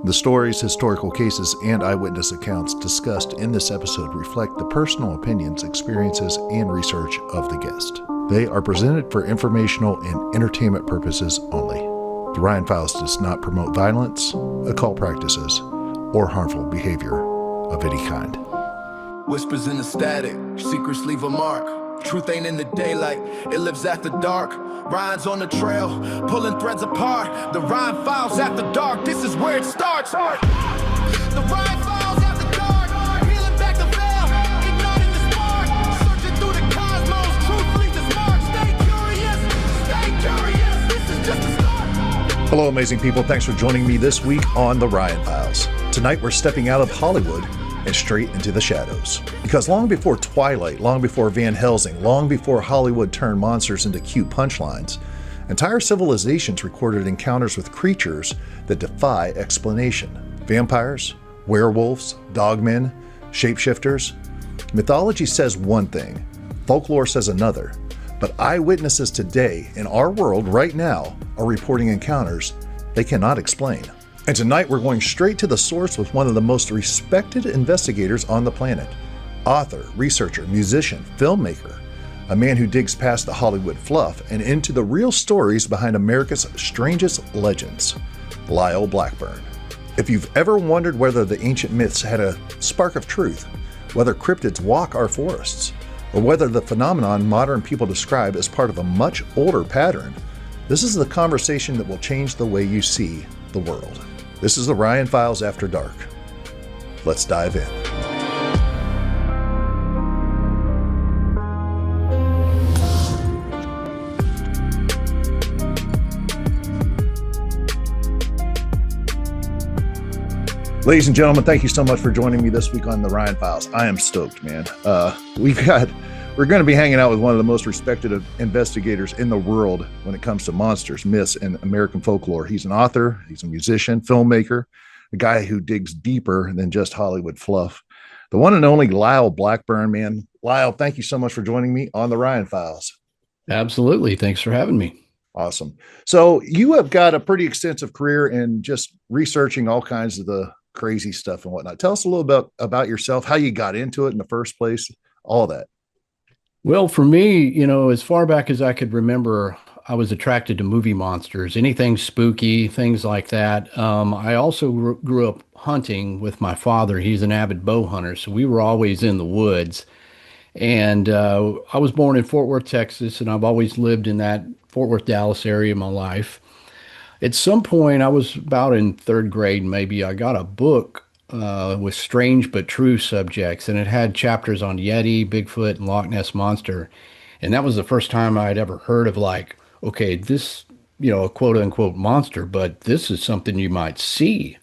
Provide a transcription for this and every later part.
The stories, historical cases, and eyewitness accounts discussed in this episode reflect the personal opinions, experiences, and research of the guest. They are presented for informational and entertainment purposes only. The Ryan Files does not promote violence, occult practices, or harmful behavior of any kind. Whispers in the static, secrets leave a mark. Truth ain't in the daylight, it lives after dark. Ryan's on the trail, pulling threads apart. The Ryan Files after dark, this is where it starts. The Ryan Files after dark, peeling back the veil, igniting the spark. Searching through the cosmos, truth leaves its mark. Stay curious, this is just a start. Hello, amazing people. Thanks for joining me this week on The Ryan Files. Tonight, we're stepping out of Hollywood and straight into the shadows. Because long before Twilight, long before Van Helsing, long before Hollywood turned monsters into cute punchlines, entire civilizations recorded encounters with creatures that defy explanation. Vampires, werewolves, dogmen, shapeshifters. Mythology says one thing, folklore says another, but eyewitnesses today in our world right now are reporting encounters they cannot explain. And tonight we're going straight to the source with one of the most respected investigators on the planet. Author, researcher, musician, filmmaker, a man who digs past the Hollywood fluff and into the real stories behind America's strangest legends, Lyle Blackburn. If you've ever wondered whether the ancient myths had a spark of truth, whether cryptids walk our forests, or whether the phenomenon modern people describe as part of a much older pattern, this is the conversation that will change the way you see the world. This is the Ryan Files After Dark. Let's dive in. Ladies and gentlemen, thank you so much for joining me this week on the Ryan Files. I am stoked, man. We're going to be hanging out with one of the most respected investigators in the world when it comes to monsters, myths, and American folklore. He's an author, he's a musician, filmmaker, a guy who digs deeper than just Hollywood fluff. The one and only Lyle Blackburn, man. Lyle, thank you so much for joining me on the Ryan Files. Absolutely. Thanks for having me. Awesome. So you have got a pretty extensive career in just researching all kinds of the crazy stuff and whatnot. Tell us a little bit about yourself, how you got into it in the first place, all that. Well, for me, as far back as I could remember, I was attracted to movie monsters, anything spooky, things like that. I also grew up hunting with my father. He's an avid bow hunter, so we were always in the woods. And I was born in Fort Worth, Texas, and I've always lived in that Fort Worth, Dallas area of my life. At some point, I was about in third grade, maybe, I got a book with strange but true subjects, and it had chapters on Yeti, Bigfoot, and Loch Ness Monster. And that was the first time I'd ever heard of okay, this, a quote unquote monster, but this is something you might see,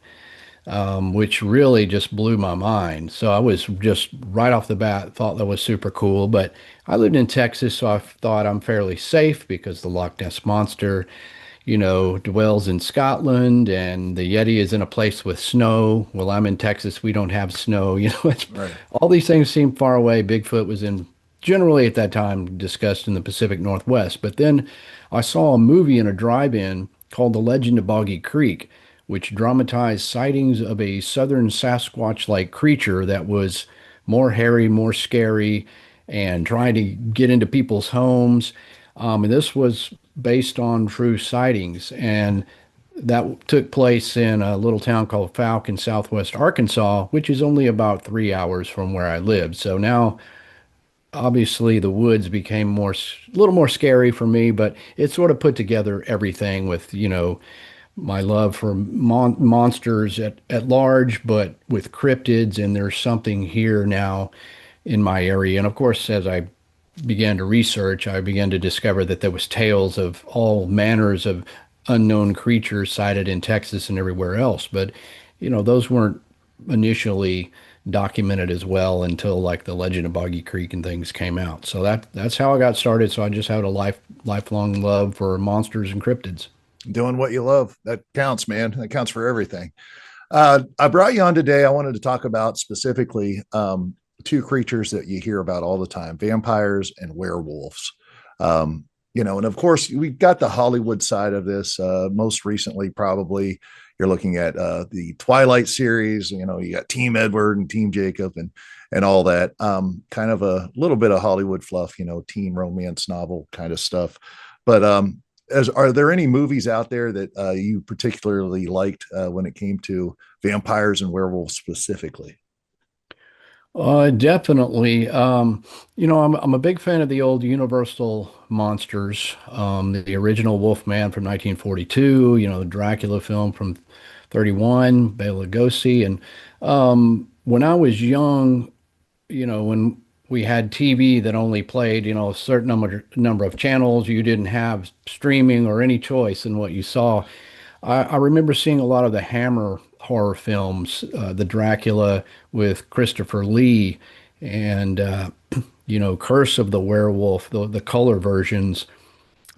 which really just blew my mind. So I was just right off the bat thought that was super cool. But I lived in Texas, so I thought I'm fairly safe because the Loch Ness Monster dwells in Scotland, and the Yeti is in a place with snow. Well, I'm in Texas. We don't have snow. Right. All these things seem far away. Bigfoot was generally at that time discussed in the Pacific Northwest. But then I saw a movie in a drive-in called The Legend of Boggy Creek, which dramatized sightings of a southern Sasquatch-like creature that was more hairy, more scary, and trying to get into people's homes. And this was based on true sightings, and that took place in a little town called Fouke in southwest Arkansas, which is only about 3 hours from where I lived. So now, obviously, the woods became a little more scary for me, but it sort of put together everything with, my love for monsters at large, but with cryptids, and there's something here now in my area. And of course, as I began to research, I began to discover that there was tales of all manners of unknown creatures sighted in Texas and everywhere else. But, those weren't initially documented as well until the Legend of Boggy Creek and things came out. So that's how I got started. So I just had a lifelong love for monsters and cryptids. Doing what you love, that counts, man. That counts for everything. I brought you on today. I wanted to talk about specifically two creatures that you hear about all the time, vampires and werewolves. And of course we've got the Hollywood side of this. Most recently, probably you're looking at the Twilight series. You got Team Edward and Team Jacob and all that. Kind of a little bit of Hollywood fluff, teen romance novel kind of stuff. But are there any movies out there that you particularly liked when it came to vampires and werewolves specifically? Definitely. I'm a big fan of the old Universal monsters. The original Wolfman from 1942, the Dracula film from 31, Bela Lugosi. And when I was young, when we had TV that only played, a certain number of channels, you didn't have streaming or any choice in what you saw. I remember seeing a lot of the Hammer horror films, the Dracula with Christopher Lee, and Curse of the Werewolf, the color versions.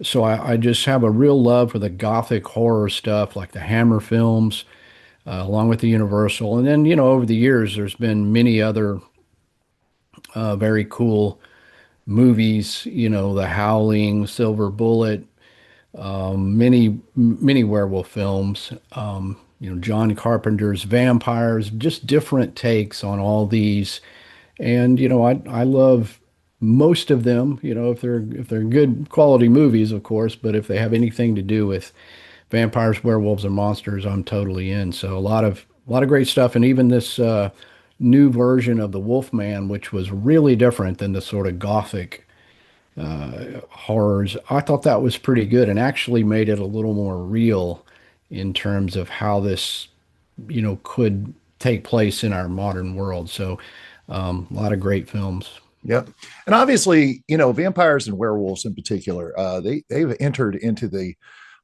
So I just have a real love for the gothic horror stuff, like the Hammer films, along with the Universal. And then, over the years, there's been many other very cool movies, The Howling, Silver Bullet, many werewolf films, John Carpenter's Vampires, just different takes on all these. And I love most of them, if they're good quality movies, of course, but if they have anything to do with vampires, werewolves, or monsters, I'm totally in. So a lot of great stuff, and even this new version of the Wolfman, which was really different than the sort of gothic horrors. I thought that was pretty good and actually made it a little more real in terms of how this, could take place in our modern world. So, a lot of great films. Yep. And obviously, vampires and werewolves in particular, they've entered into the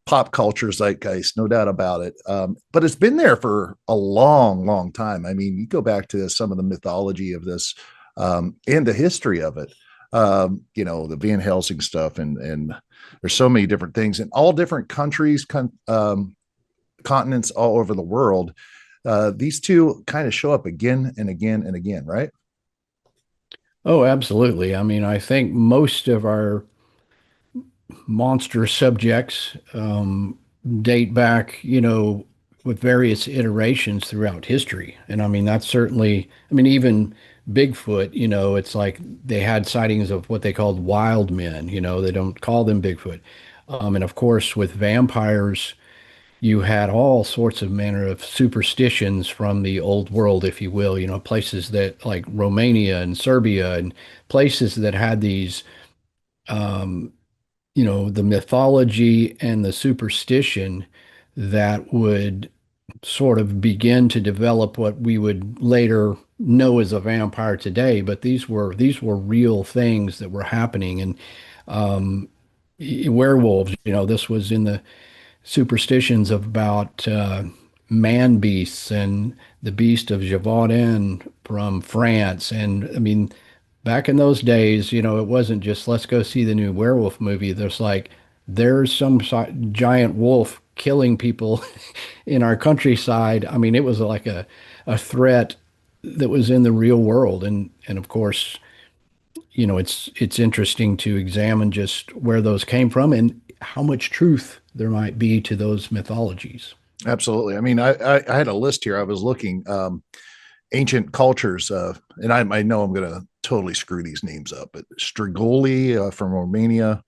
pop culture zeitgeist, no doubt about it. But it's been there for a long, long time. I mean, you go back to some of the mythology of this and the history of it. The Van Helsing stuff, and there's so many different things in all different countries, continents all over the world. These two kind of show up again and again and again, right? Oh, absolutely. I mean, I think most of our monster subjects date back, with various iterations throughout history. And I mean, that's certainly, I mean, even Bigfoot, it's like they had sightings of what they called wild men, they don't call them Bigfoot. And of course, with vampires, you had all sorts of manner of superstitions from the old world, if you will, places that like Romania and Serbia and places that had these the mythology and the superstition that would sort of begin to develop what we would later know as a vampire today. But these were real things that were happening. And werewolves, this was in the superstitions about man beasts and the beast of Gévaudan from France. And I mean, back in those days, it wasn't just let's go see the new werewolf movie. There's some giant wolf killing people in our countryside. I mean, it was like a threat that was in the real world. And of course, it's interesting to examine just where those came from and how much truth there might be to those mythologies. Absolutely. I mean, I had a list here. I was looking ancient cultures, and I know I'm going to totally screw these names up, but Strigoi from Romania,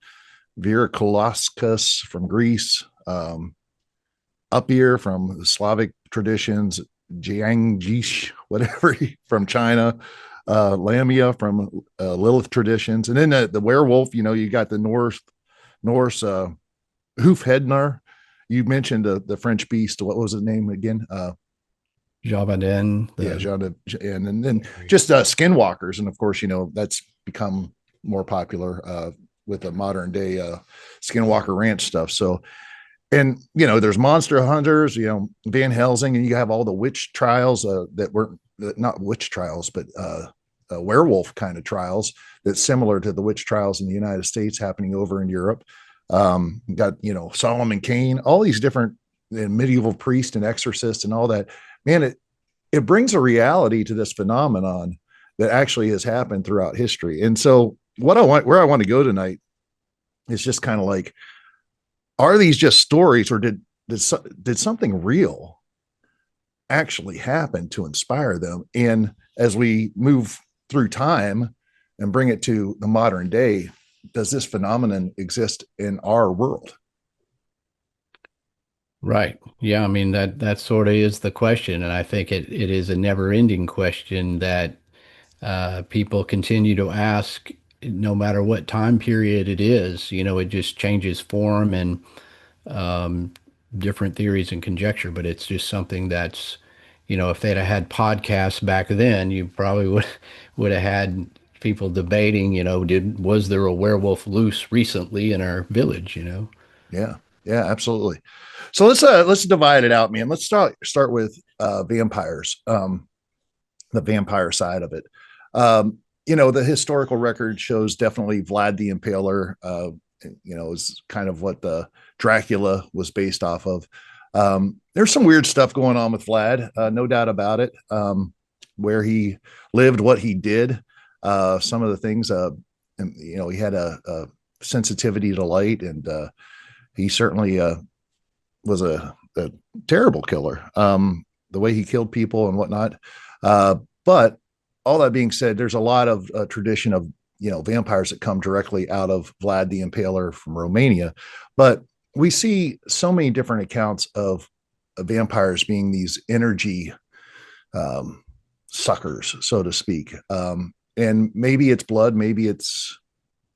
Vierkolauskas from Greece, Upir from the Slavic traditions, Jiangjish, whatever, from China, Lamia from Lilith traditions, and then the werewolf. You got the Norse Hoofhednar. You mentioned the French beast. What was his name again? Javaden. Yeah, Jean, and then just skinwalkers, and of course, that's become more popular with the modern day skinwalker ranch stuff. So, and there's monster hunters, Van Helsing, and you have all the witch trials that were not witch trials, but werewolf kind of trials that's similar to the witch trials in the United States happening over in Europe. Got Solomon Kane, all these different medieval priests and exorcists and all that. Man, it brings a reality to this phenomenon that actually has happened throughout history. And so where I want to go tonight It's just kind of like, are these just stories, or did something real actually happen to inspire them? And as we move through time and bring it to the modern day, does this phenomenon exist in our world? Right. Yeah, I mean that sort of is the question, and I think it is a never-ending question that people continue to ask no matter what time period it is. It just changes form and um, different theories and conjecture, but it's just something that's, if they'd have had podcasts back then, you probably would have had people debating, was there a werewolf loose recently in our village? Yeah, yeah, absolutely. So let's divide it out, man. Let's start with vampires, the vampire side of it. The historical record shows definitely Vlad the Impaler. Is kind of what the Dracula was based off of. There's some weird stuff going on with Vlad, no doubt about it. Where he lived, what he did, some of the things. He had a sensitivity to light, and he certainly was a terrible killer. The way he killed people and whatnot. But all that being said, there's a lot of tradition of vampires that come directly out of Vlad the Impaler from Romania, but we see so many different accounts of vampires being these energy um, suckers, so to speak. And maybe it's blood, maybe it's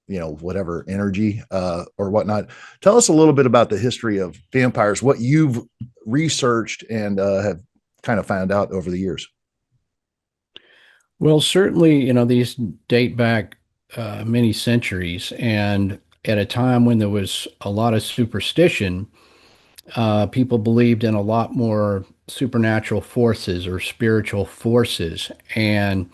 whatever energy or whatnot. Tell us a little bit about the history of vampires, what you've researched and have kind of found out over the years. Well, certainly, these date back many centuries, and at a time when there was a lot of superstition, people believed in a lot more supernatural forces or spiritual forces. And,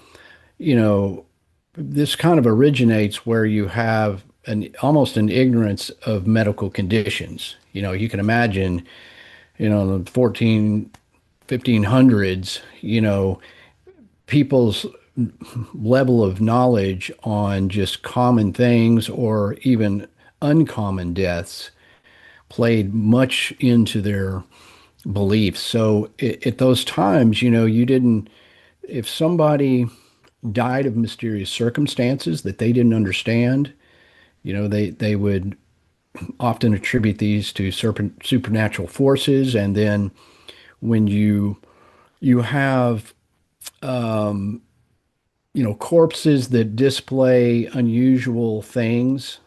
you know, this kind of originates where you have an almost an ignorance of medical conditions. You can imagine, in the 1500s, people's level of knowledge on just common things or even uncommon deaths played much into their beliefs. So at those times, you didn't, if somebody died of mysterious circumstances that they didn't understand, they would often attribute these to supernatural forces. And then when you have corpses that display unusual things,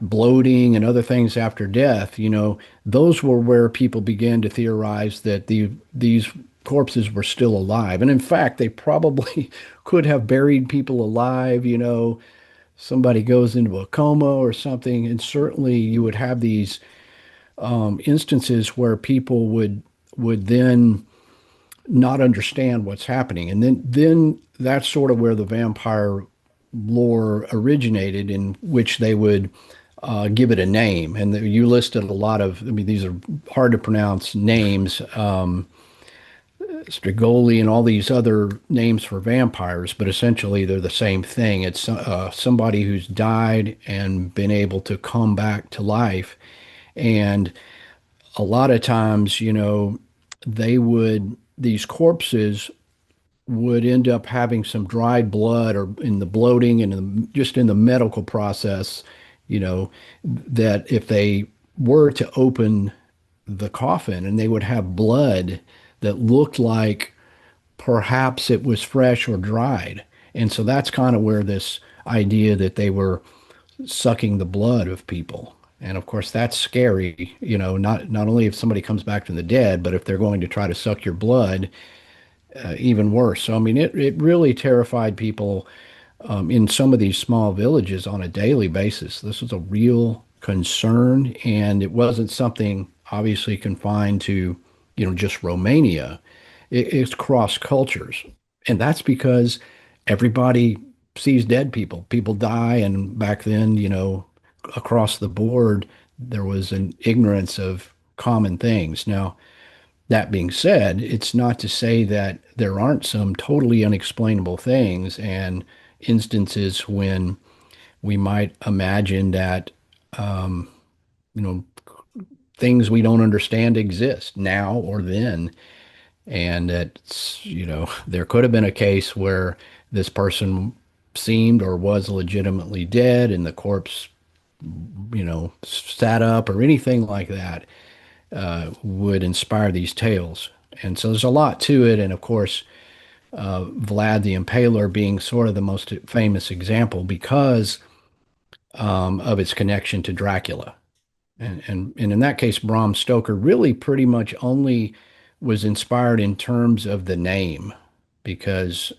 bloating and other things after death, those were where people began to theorize that these corpses were still alive. And in fact, they probably could have buried people alive, somebody goes into a coma or something, and certainly you would have these instances where people would then not understand what's happening. And then that's sort of where the vampire lore originated, in which they would give it a name. And you listed a lot of, I mean, these are hard to pronounce names, Strigoli and all these other names for vampires, but essentially they're the same thing. It's somebody who's died and been able to come back to life. And a lot of times, these corpses would end up having some dried blood or in the bloating and just in the medical process, that if they were to open the coffin and they would have blood that looked like perhaps it was fresh or dried. And so that's kind of where this idea that they were sucking the blood of people. And of course, that's scary, not only if somebody comes back from the dead, but if they're going to try to suck your blood, even worse. So, I mean, it really terrified people in some of these small villages on a daily basis. This was a real concern, and it wasn't something obviously confined to, just Romania. It's cross cultures. And that's because everybody sees dead people. People die, and back then, across the board, there was an ignorance of common things. Now, that being said, it's not to say that there aren't some totally unexplainable things and instances when we might imagine that you know, things we don't understand exist now or then. And it's, there could have been a case where this person seemed or was legitimately dead and the corpse, sat up or anything like that would inspire these tales. And so there's a lot to it. And of course, Vlad the Impaler being sort of the most famous example because of its connection to Dracula. And in that case, Bram Stoker really pretty much only was inspired in terms of the name because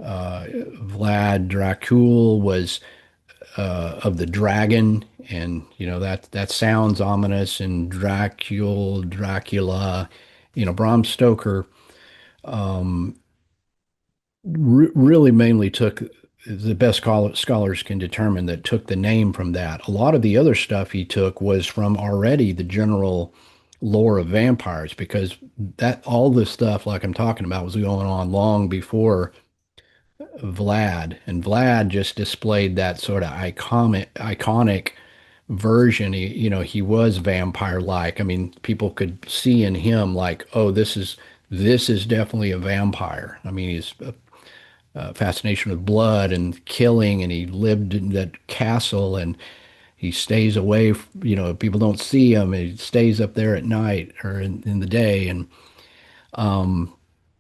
Vlad Dracul was of the dragon, and that sounds ominous. And Dracula, Bram Stoker really mainly took the best scholars can determine that took the name from that. A lot of the other stuff he took was from already the general lore of vampires because that all this stuff like I'm talking about was going on long before Vlad, and Vlad just displayed that sort of iconic version. He was vampire-like. I mean, people could see in him like, oh, this is definitely a vampire. I mean, he's fascination with blood and killing, and he lived in that castle, and he stays away. People don't see him. He stays up there at night or in the day, and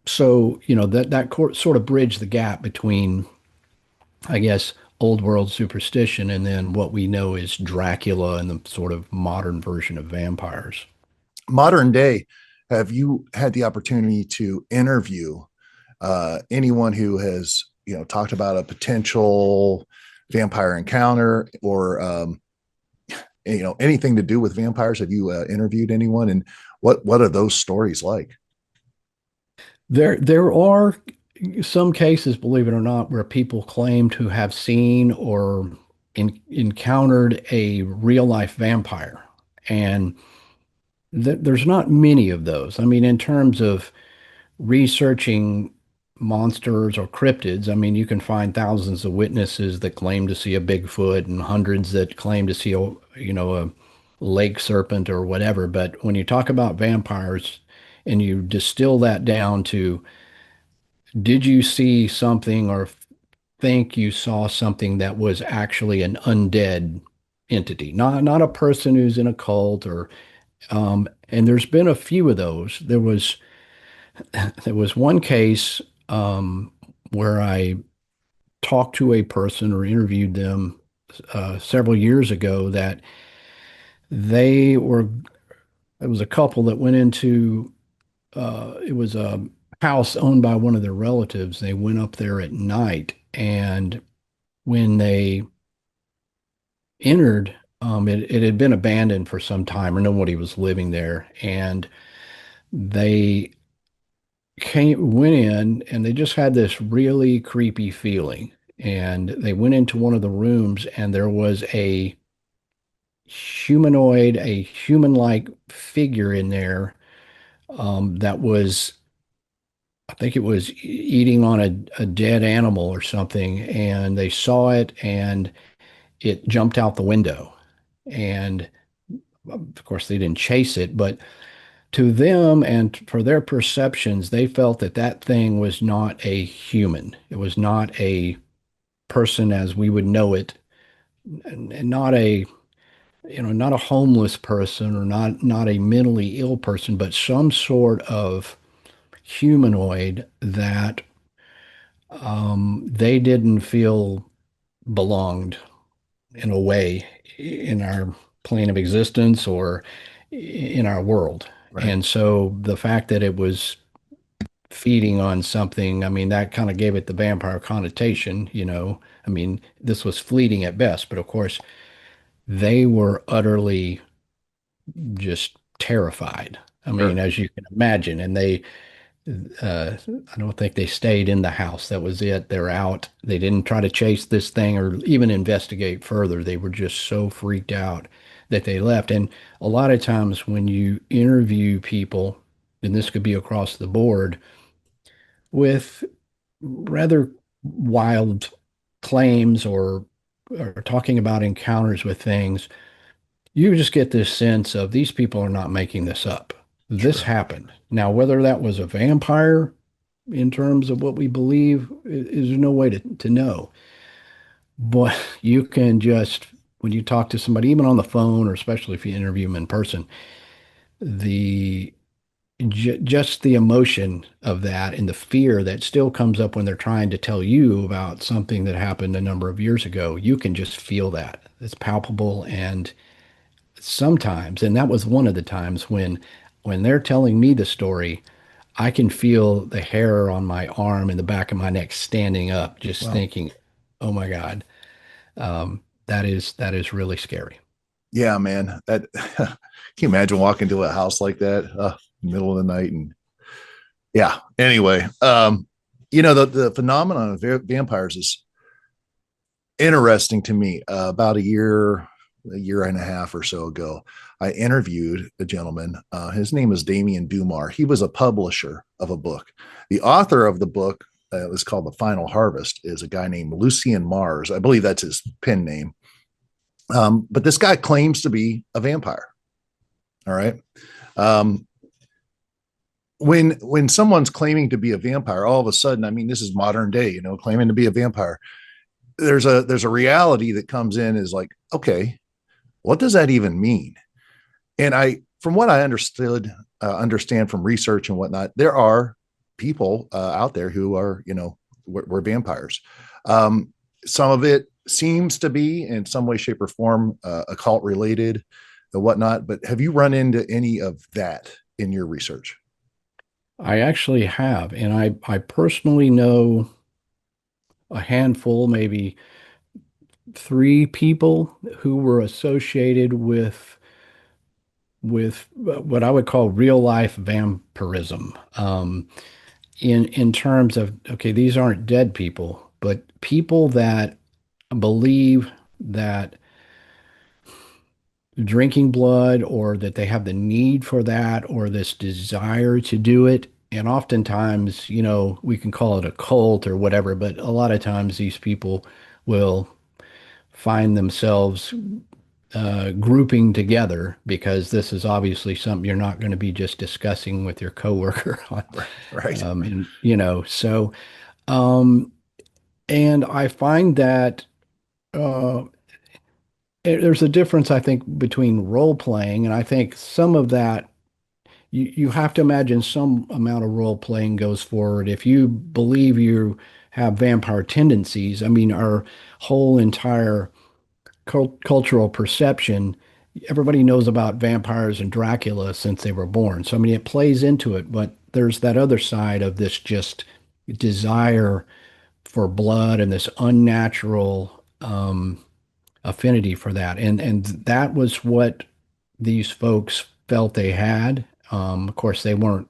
so sort of bridged the gap between, I guess, old world superstition and then what we know is Dracula and the sort of modern version of vampires. Modern day, have you had the opportunity to interview anyone who has talked about a potential vampire encounter or anything to do with vampires? Have you interviewed anyone, and what are those stories like? There are some cases, believe it or not, where people claim to have seen or encountered a real life vampire. And there's not many of those. I mean, in terms of researching monsters or cryptids, I mean, you can find thousands of witnesses that claim to see a Bigfoot and hundreds that claim to see a lake serpent or whatever. But when you talk about vampires and you distill that down to, did you see something or think you saw something that was actually an undead entity, not a person who's in a cult or and there's been a few of those. There was one case where I talked to a person or interviewed them several years ago that they were, it was a couple that went into, it was a house owned by one of their relatives. They went up there at night, and when they entered, it had been abandoned for some time or nobody was living there. And they went in and they just had this really creepy feeling. And they went into one of the rooms and there was a humanoid, a human-like figure in there that was, I think it was eating on a dead animal or something. And they saw it and it jumped out the window. And of course, they didn't chase it, but to them and for their perceptions, they felt that that thing was not a human. It was not a person as we would know it, and not a homeless person or not a mentally ill person, but some sort of humanoid that they didn't feel belonged in a way in our plane of existence or in our world. Right. And so the fact that it was feeding on something, I mean, that kind of gave it the vampire connotation. I mean, this was fleeting at best, but of course, they were utterly just terrified. I mean, Sure. as you can imagine, and I don't think they stayed in the house. That was it. They're out. They didn't try to chase this thing or even investigate further. They were just so freaked out that they left. And a lot of times when you interview people, and this could be across the board, with rather wild claims or talking about encounters with things, You just get this sense of these people are not making this up. This Sure. happened. Now, whether that was a vampire in terms of what we believe is no way to know. But you can just, when you talk to somebody, even on the phone, or especially if you interview them in person, the just the emotion of that and the fear that still comes up when they're trying to tell you about something that happened a number of years ago, you can just feel that. It's palpable. And sometimes, and that was one of the times when they're telling me the story, I can feel the hair on my arm and the back of my neck standing up, just Well, thinking, "Oh my God, that is really scary." yeah, man. That can you imagine walking to a house like that, middle of the night, and yeah. Anyway, the phenomenon of vampires is interesting to me. A year and a half or so ago, I interviewed a gentleman. His name is Damien Dumar. He was a publisher of a book. The author of the book is called The Final Harvest. Is a guy named Lucien Mars. I believe that's his pen name. But this guy claims to be a vampire. All right. Um, when someone's claiming to be a vampire, all of a sudden, I mean, this is modern day, claiming to be a vampire. There's a reality that comes in is like, okay, what does that even mean? And from what I understand from research and whatnot, there are people out there who are, we're vampires. Some of it seems to be in some way, shape, or form occult related and whatnot. But have you run into any of that in your research? I actually have, and I personally know a handful, maybe three people who were associated with what I would call real life vampirism. In terms of, okay, these aren't dead people, but people that believe that drinking blood, or that they have the need for that, or this desire to do it. And oftentimes, we can call it a cult or whatever, but a lot of times these people will find themselves grouping together, because this is obviously something you're not going to be just discussing with your coworker on, Right. and so, um, and I find that uh, there's a difference, I think, between role playing, and I think some of that you have to imagine some amount of role playing goes forward. If you believe you have vampire tendencies, I mean, our whole entire cultural perception, everybody knows about vampires and Dracula since they were born. So, I mean, it plays into it, but there's that other side of this just desire for blood and this unnatural affinity for that. And that was what these folks felt they had. Of course, they weren't,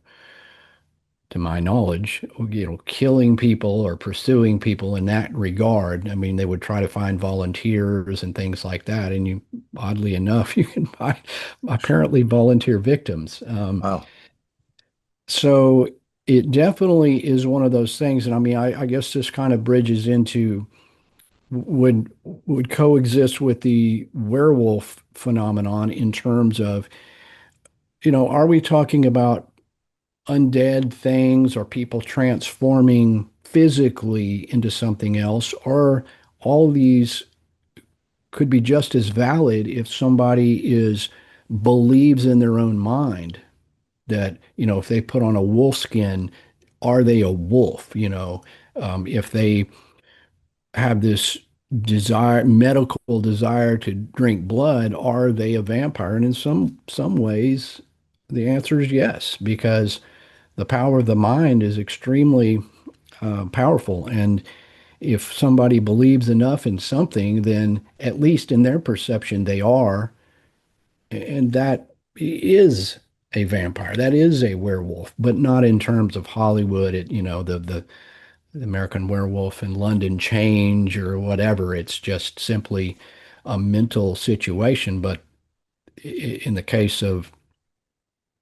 to my knowledge, killing people or pursuing people in that regard. I mean, they would try to find volunteers and things like that. And oddly enough, you can find apparently volunteer victims. Wow. So it definitely is one of those things. And I mean, I guess this kind of bridges into would would coexist with the werewolf phenomenon in terms of, are we talking about undead things or people transforming physically into something else, or all these could be just as valid if somebody is believes in their own mind that, if they put on a wolf skin, are they a wolf? If they have this medical desire to drink blood, are they a vampire? And in some ways, the answer is yes, because the power of the mind is extremely powerful. And if somebody believes enough in something, then at least in their perception, they are. And that is a vampire. That is a werewolf, but not in terms of Hollywood. The American Werewolf in London change or whatever. It's just simply a mental situation. But in the case of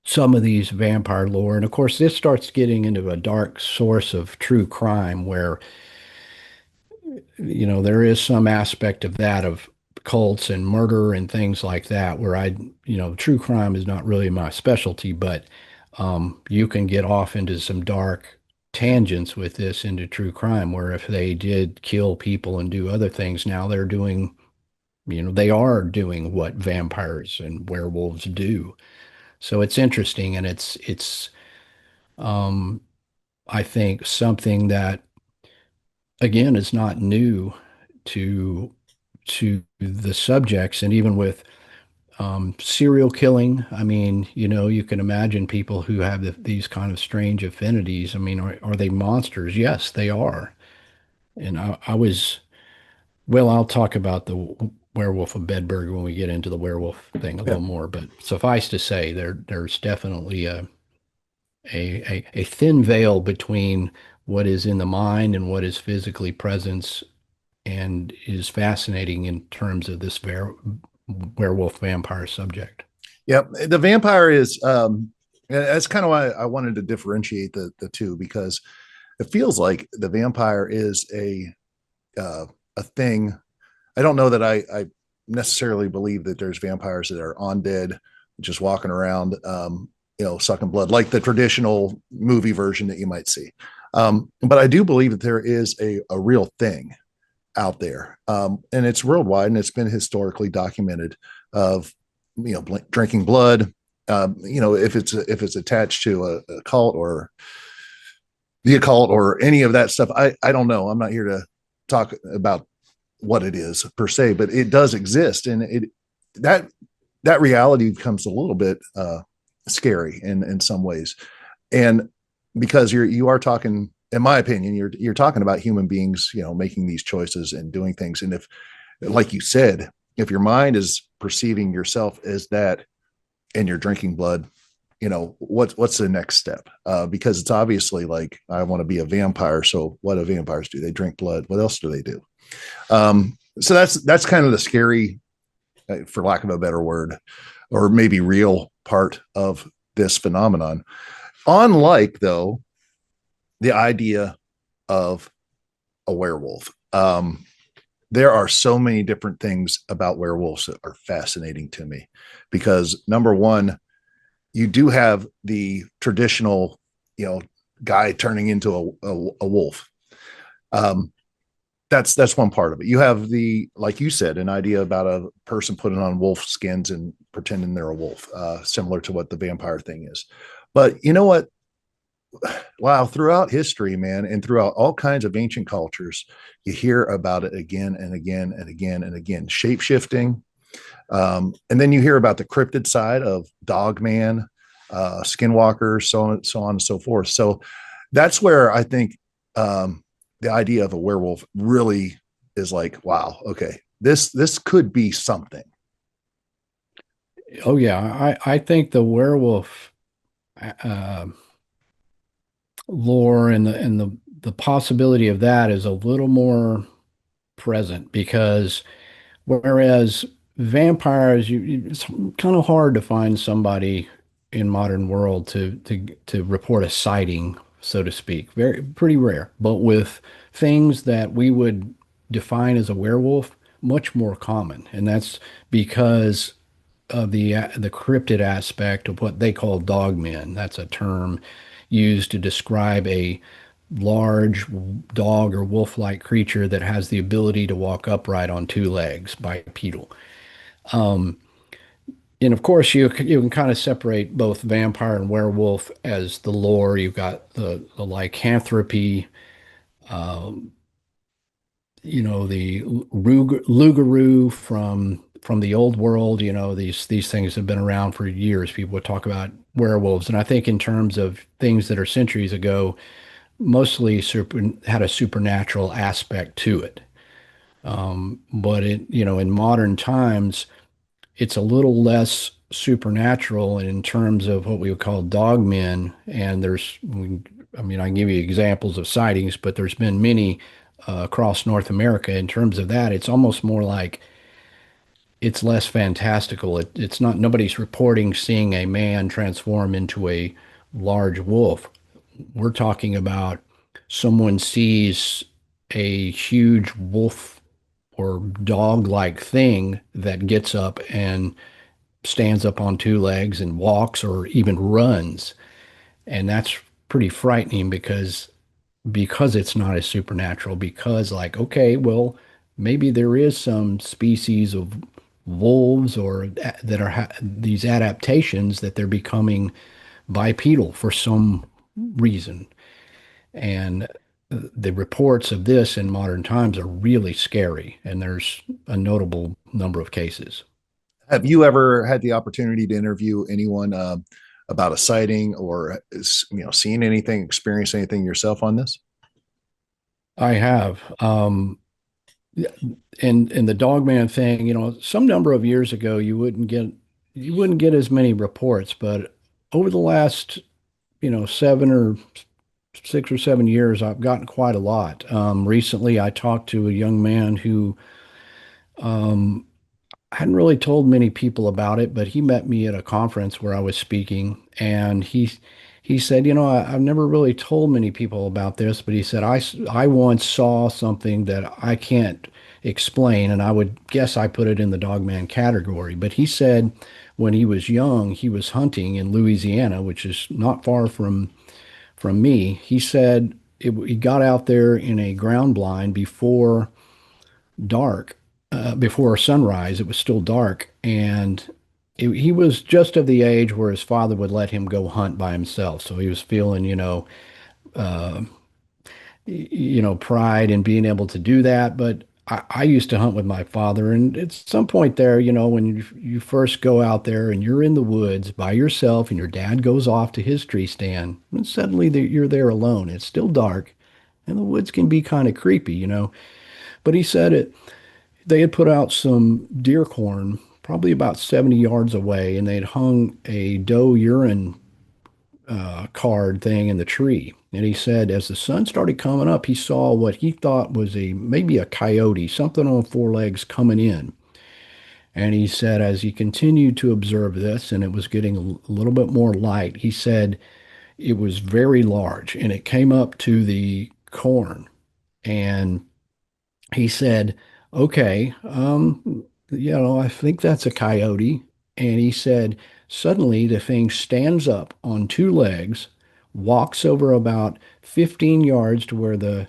some of these vampire lore. And of course, this starts getting into a dark source of true crime where, there is some aspect of that, of cults and murder and things like that, where true crime is not really my specialty, but you can get off into some dark tangents with this into true crime, where if they did kill people and do other things, now they are doing what vampires and werewolves do. So it's interesting, and um, I think something that again is not new to the subjects, and even with serial killing. I mean, you can imagine people who have these kind of strange affinities. I mean, are they monsters? Yes, they are. And well, I'll talk about the werewolf of Bedburg when we get into the werewolf thing a Yeah. little more. But suffice to say, there's definitely a thin veil between what is in the mind and what is physically present, and is fascinating in terms of this werewolf vampire subject. Yep. The vampire is, and that's kind of why I wanted to differentiate the two, because it feels like the vampire is a thing. I don't know that I necessarily believe that there's vampires that are undead, just walking around, sucking blood, like the traditional movie version that you might see. But I do believe that there is a real thing out there, and it's worldwide, and it's been historically documented of drinking blood. If it's attached to a cult or the occult or any of that stuff, I don't know. I'm not here to talk about what it is per se, but it does exist, and that reality becomes a little bit scary in some ways, and because you are talking, in my opinion, you're talking about human beings, making these choices and doing things, and if, like you said, if your mind is perceiving yourself as that, and you're drinking blood, what's the next step? Because it's obviously like, I want to be a vampire. So what do vampires do? They drink blood. What else do they do? So that's kind of the scary, for lack of a better word, or maybe real part of this phenomenon. Unlike, though, the idea of a werewolf. There are so many different things about werewolves that are fascinating to me, because number one, you do have the traditional, guy turning into a wolf. That's one part of it. You have like you said, an idea about a person putting on wolf skins and pretending they're a wolf, similar to what the vampire thing is. But you know what? Wow, throughout history, man, and throughout all kinds of ancient cultures, you hear about it again and again and again and again, shape shifting. And then you hear about the cryptid side of Dogman, skinwalkers, so on and so forth. So that's where I think the idea of a werewolf really is like, wow, okay, this could be something. Oh yeah, I think the werewolf uh, lore and the possibility of that is a little more present, because whereas vampires, it's kind of hard to find somebody in modern world to report a sighting, so to speak. Pretty rare. But with things that we would define as a werewolf, much more common, and that's because of the cryptid aspect of what they call dogmen. That's a term used to describe a large dog or wolf-like creature that has the ability to walk upright on two legs, bipedal. Um, and of course, you can kind of separate both vampire and werewolf as the lore. You've got the lycanthropy, um, the Lugaroo from the old world. These things have been around for years. People would talk about werewolves, and I think in terms of things that are centuries ago, mostly had a supernatural aspect to it. But in modern times, it's a little less supernatural in terms of what we would call dogmen. And I mean, I can give you examples of sightings, but there's been many across North America. In terms of that, it's almost more like it's less fantastical. It's not, nobody's reporting seeing a man transform into a large wolf. We're talking about someone sees a huge wolf or dog-like thing that gets up and stands up on two legs and walks or even runs. And that's pretty frightening because it's not as supernatural, because like, okay, well, maybe there is some species of wolves or that are these adaptations that they're becoming bipedal for some reason. And the reports of this in modern times are really scary, and there's a notable number of cases. Have you ever had the opportunity to interview anyone about a sighting or seen anything, experienced anything yourself on this? I have. In the Dogman thing, some number of years ago, you wouldn't get as many reports, but over the last, 7 or 6 or 7 years, I've gotten quite a lot. Recently, I talked to a young man who um, hadn't really told many people about it, but he met me at a conference where I was speaking, and he said, I've never really told many people about this, but he said, I once saw something that I can't explain, and I would guess I put it in the Dogman category. But he said when he was young, he was hunting in Louisiana, which is not far from me. He said he got out there in a ground blind before dark, before sunrise. It was still dark, and he was just of the age where his father would let him go hunt by himself. So he was feeling, uh, pride in being able to do that. But I used to hunt with my father, and at some point there, when you first go out there and you're in the woods by yourself, and your dad goes off to his tree stand, and suddenly you're there alone. It's still dark, and the woods can be kind of creepy. But he said they had put out some deer corn probably about 70 yards away, and they'd hung a doe urine card thing in the tree. And he said as the sun started coming up, he saw what he thought was maybe a coyote, something on four legs coming in. And he said as he continued to observe this, and it was getting a little bit more light, he said it was very large, and it came up to the corn. And he said, okay, I think that's a coyote. And he said, suddenly the thing stands up on two legs, walks over about 15 yards to where the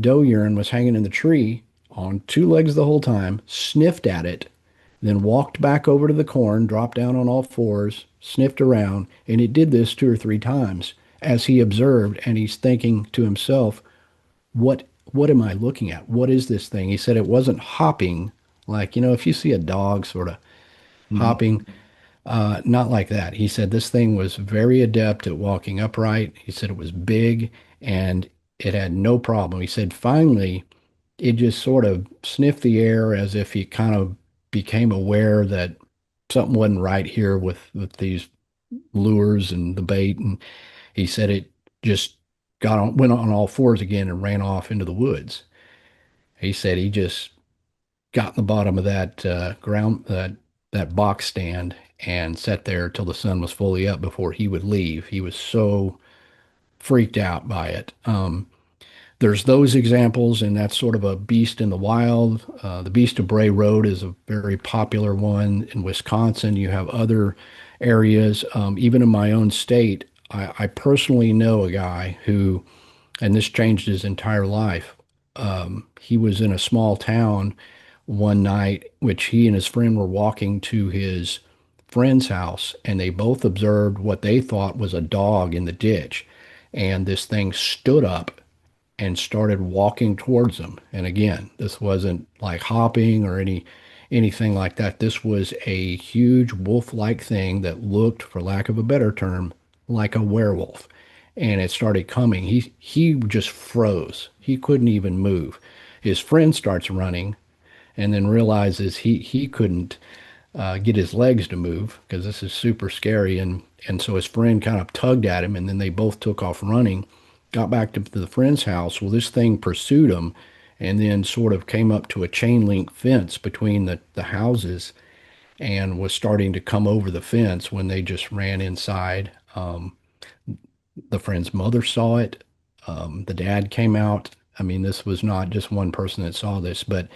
doe urine was hanging in the tree on two legs the whole time, sniffed at it, then walked back over to the corn, dropped down on all fours, sniffed around, and it did this 2 or 3 times as he observed. And he's thinking to himself, what am I looking at? What is this thing? He said it wasn't hopping like, if you see a dog sort of Mhm. hopping, not like that. He said this thing was very adept at walking upright. He said it was big and it had no problem. He said finally it just sort of sniffed the air as if he kind of became aware that something wasn't right here with these lures and the bait. And he said it just went on all fours again and ran off into the woods. He said he just got in the bottom of that that box stand and sat there till the sun was fully up before he would leave. He was so freaked out by it. There's those examples, and that's sort of a beast in the wild. The Beast of Bray Road is a very popular one in Wisconsin. You have other areas, even in my own state. I personally know a guy who, and this changed his entire life. He was in a small town one night, which he and his friend were walking to his friend's house, and they both observed what they thought was a dog in the ditch. And this thing stood up and started walking towards them. And again, this wasn't like hopping or anything like that. This was a huge wolf-like thing that looked, for lack of a better term, like a werewolf. And it started coming. He just froze. He couldn't even move. His friend starts running and then realizes he couldn't get his legs to move because this is super scary. And so his friend kind of tugged at him, and then they both took off running, got back to the friend's house. Well, this thing pursued them and then sort of came up to a chain link fence between the houses and was starting to come over the fence when they just ran inside. The friend's mother saw it. The dad came out. I mean, this was not just one person that saw this, but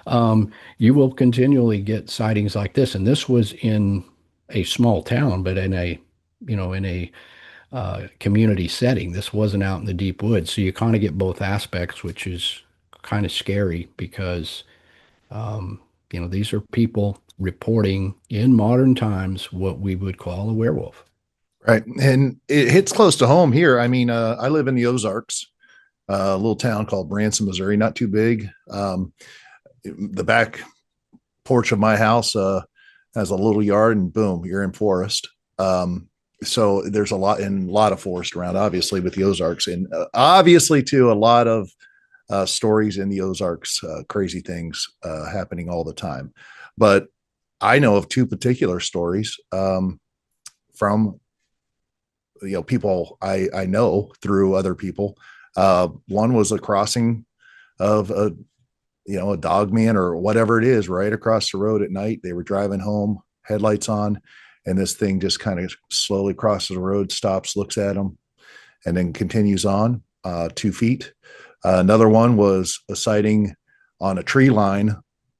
You will continually get sightings like this. And this was in a small town, but in a community setting. This wasn't out in the deep woods. So you kind of get both aspects, which is kind of scary because, these are people reporting in modern times what we would call a werewolf. Right. And it hits close to home here. I mean, I live in the Ozarks, a little town called Branson, Missouri, not too big. The back porch of my house has a little yard, and boom, you're in forest. So there's a lot of forest around, obviously, with the Ozarks, and obviously too a lot of stories in the Ozarks, crazy things happening all the time. But I know of two particular stories from people I know through other people. One was a crossing of a dogman or whatever it is right across the road at night. They were driving home, headlights on, and this thing just kind of slowly crosses the road, stops, looks at them, and then continues on 2 feet. Another one was a sighting on a tree line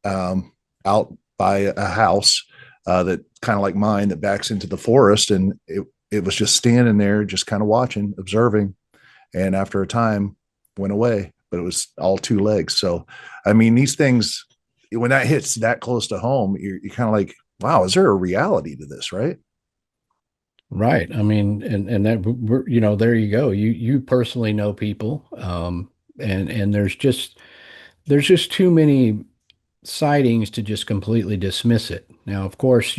out by a house that kind of like mine that backs into the forest, and it was just standing there, just kind of watching, observing, and after a time went away. But it was all two legs. So, I mean, these things, when that hits that close to home, you're kind of like, wow, is there a reality to this, right? Right. I mean, and that there you go. You personally know people, and there's just too many sightings to just completely dismiss it. Now, of course,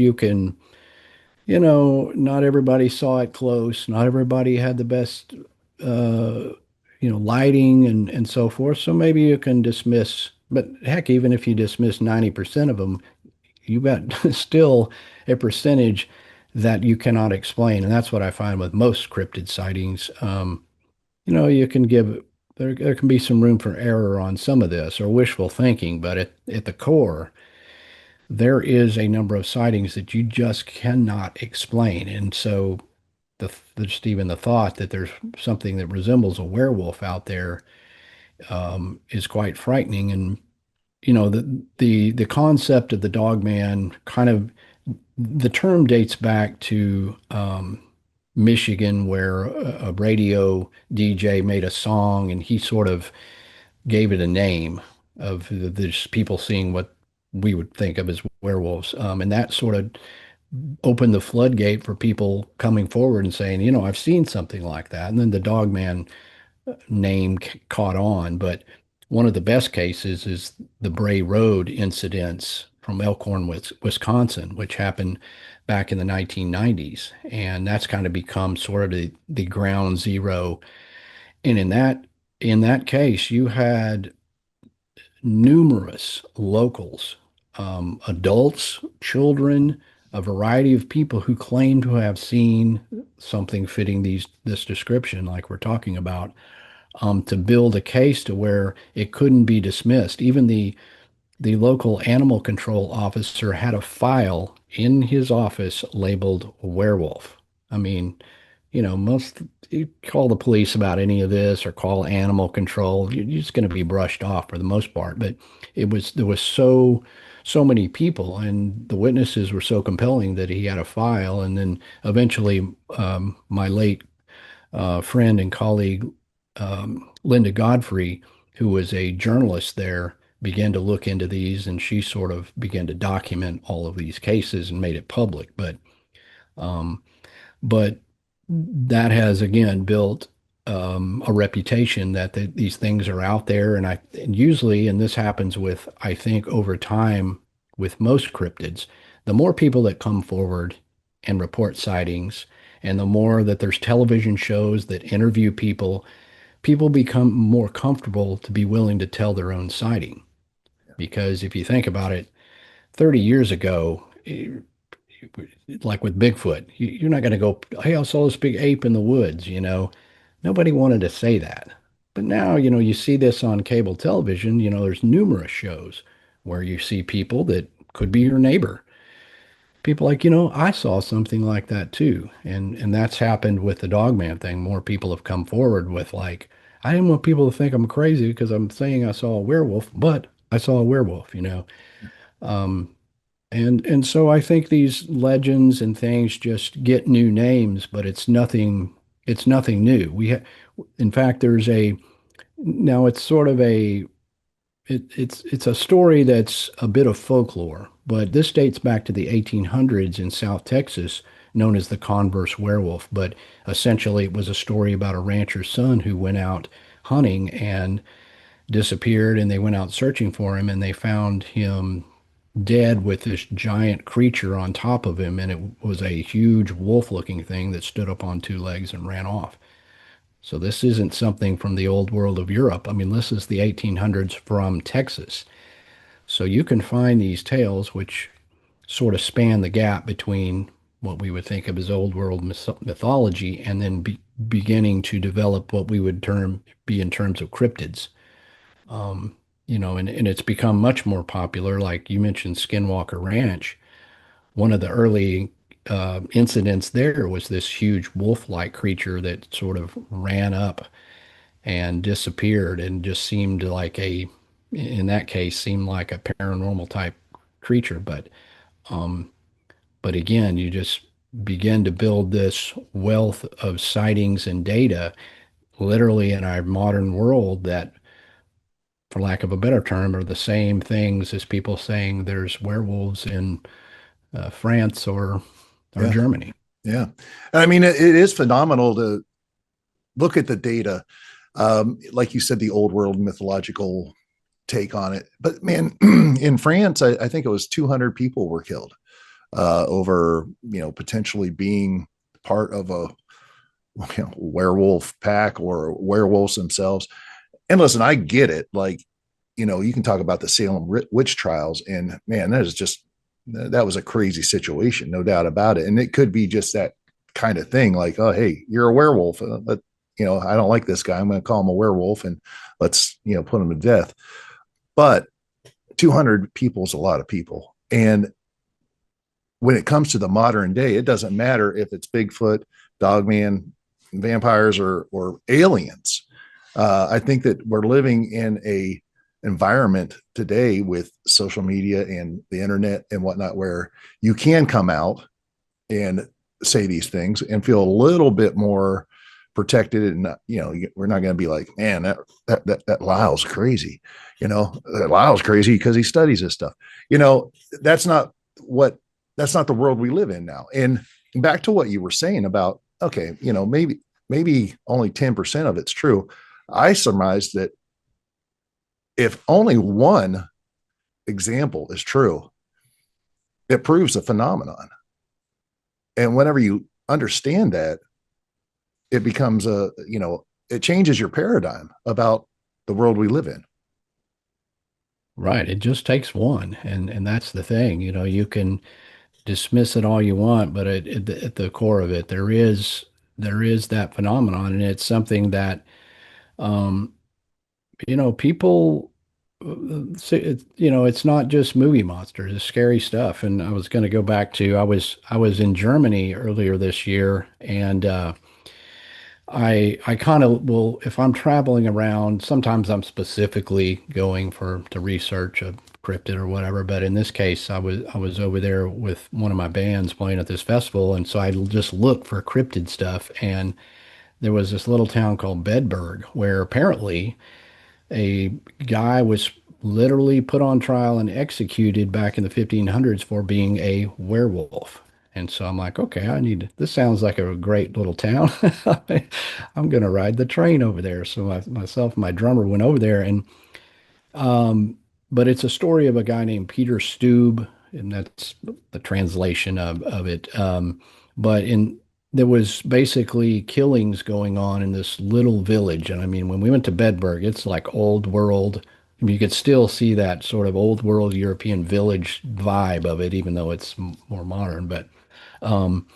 not everybody saw it close. Not everybody had the best, uh, lighting and so forth. So maybe you can dismiss, but heck, even if you dismiss 90% of them, you got still a percentage that you cannot explain. And that's what I find with most cryptid sightings. You can there can be some room for error on some of this or wishful thinking, but at the core, there is a number of sightings that you just cannot explain. And so just even the thought that there's something that resembles a werewolf out there is quite frightening. And the concept of the dog man kind of the term dates back to Michigan, where a radio DJ made a song and he sort of gave it a name of there's people seeing what we would think of as werewolves. And that sort of opened the floodgate for people coming forward and saying, I've seen something like that. And then the dog man name caught on. But one of the best cases is the Bray Road incidents from Elkhorn, Wisconsin, which happened back in the 1990s. And that's kind of become sort of the ground zero. And in that case, you had numerous locals, adults, children, a variety of people who claim to have seen something fitting this description, like we're talking about, to build a case to where it couldn't be dismissed. Even the local animal control officer had a file in his office labeled werewolf. I mean, most you call the police about any of this or call animal control, you're just going to be brushed off for the most part. But there was so many people, and the witnesses were so compelling that he had a file. And then eventually, my late friend and colleague Linda Godfrey, who was a journalist there, began to look into these, and she sort of began to document all of these cases and made it public. Um, but that has again built a reputation that these things are out there, and usually, and this happens with, I think, over time with most cryptids, the more people that come forward and report sightings, and the more that there's television shows that interview people, people become more comfortable to be willing to tell their own sighting. Because if you think about it, 30 years ago, like with Bigfoot, you're not going to go, hey, I saw this big ape in the woods, Nobody wanted to say that. But now, you see this on cable television, there's numerous shows where you see people that could be your neighbor. People like, I saw something like that too. And that's happened with the Dogman thing. More people have come forward with like, I didn't want people to think I'm crazy because I'm saying I saw a werewolf, but I saw a werewolf, you know. Um, and so I think these legends and things just get new names, but it's nothing new. In fact, there's a now it's sort of it's a story that's a bit of folklore, but this dates back to the 1800s in South Texas, known as the Converse werewolf. But essentially, it was a story about a rancher's son who went out hunting and disappeared, and they went out searching for him, and they found him dead with this giant creature on top of him, and it was a huge wolf-looking thing that stood up on two legs and ran off. So this isn't something from the old world of Europe. I mean, this is the 1800s from Texas. So you can find these tales which sort of span the gap between what we would think of as old world mythology and then beginning to develop what we would term be in terms of cryptids. You know, and it's become much more popular. Like you mentioned, Skinwalker Ranch. One of the early incidents there was this huge wolf-like creature that sort of ran up and disappeared and just seemed like in that case, seemed like a paranormal type creature. But again, you just begin to build this wealth of sightings and data literally in our modern world that, for lack of a better term, are the same things as people saying there's werewolves in France or Yeah. Germany. Yeah. I mean, it is phenomenal to look at the data. Like you said, the old world mythological take on it. But man, in France, I think it was 200 people were killed over, potentially being part of a werewolf pack or werewolves themselves. And listen, I get it. Like, you can talk about the Salem witch trials, and man, that was a crazy situation, no doubt about it. And it could be just that kind of thing, like, oh, hey, you're a werewolf. But I don't like this guy. I'm going to call him a werewolf, and let's, put him to death. But 200 people is a lot of people. And when it comes to the modern day, it doesn't matter if it's Bigfoot, Dogman, vampires, or aliens. I think that we're living in a environment today with social media and the internet and whatnot, where you can come out and say these things and feel a little bit more protected. And we're not going to be like, man, that Lyle's crazy. Lyle's crazy because he studies this stuff. That's not what that's not the world we live in now. And back to what you were saying about, okay, maybe only 10% of it's true. I surmised that if only one example is true, it proves a phenomenon. And whenever you understand that, it becomes it changes your paradigm about the world we live in. Right. It just takes one. And that's the thing. You can dismiss it all you want, but at the core of it, there is that phenomenon, and it's something that um, people it's not just movie monsters, it's scary stuff. And I was going to go back to I was in Germany earlier this year, and I kind of will, if I'm traveling around, sometimes I'm specifically going to research a cryptid or whatever. But in this case, I was over there with one of my bands playing at this festival, and so I just looked for cryptid stuff. And there was this little town called Bedburg where apparently a guy was literally put on trial and executed back in the 1500s for being a werewolf. And so I'm like, okay, this sounds like a great little town. I'm going to ride the train over there. So myself and my drummer went over there, but it's a story of a guy named Peter Stube, and that's the translation of it. But there was basically killings going on in this little village. And I mean, when we went to Bedburg, it's like old world. I mean, you could still see that sort of old world European village vibe of it, even though it's more modern. But um,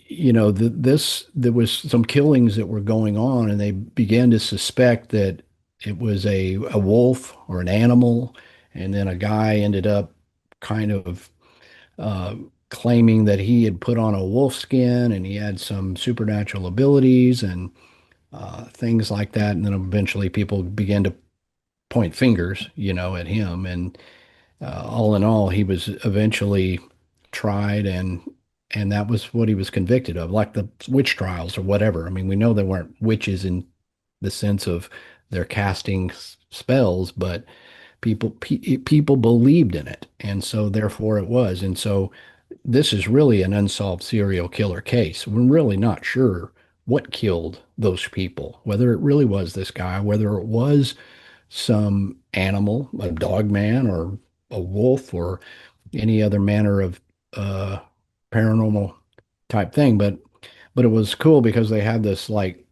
there was some killings that were going on, and they began to suspect that it was a wolf or an animal. And then a guy ended up kind of uh, claiming that he had put on a wolf skin and he had some supernatural abilities and things like that. And then eventually people began to point fingers, at him. And all in all, he was eventually tried, and that was what he was convicted of, like the witch trials or whatever. I mean, we know they weren't witches in the sense of they're casting spells, but people believed in it, and so therefore it was. And so this is really an unsolved serial killer case. We're really not sure what killed those people, whether it really was this guy, whether it was some animal, a dog man or a wolf or any other manner of uh, paranormal type thing. But it was cool because they had this like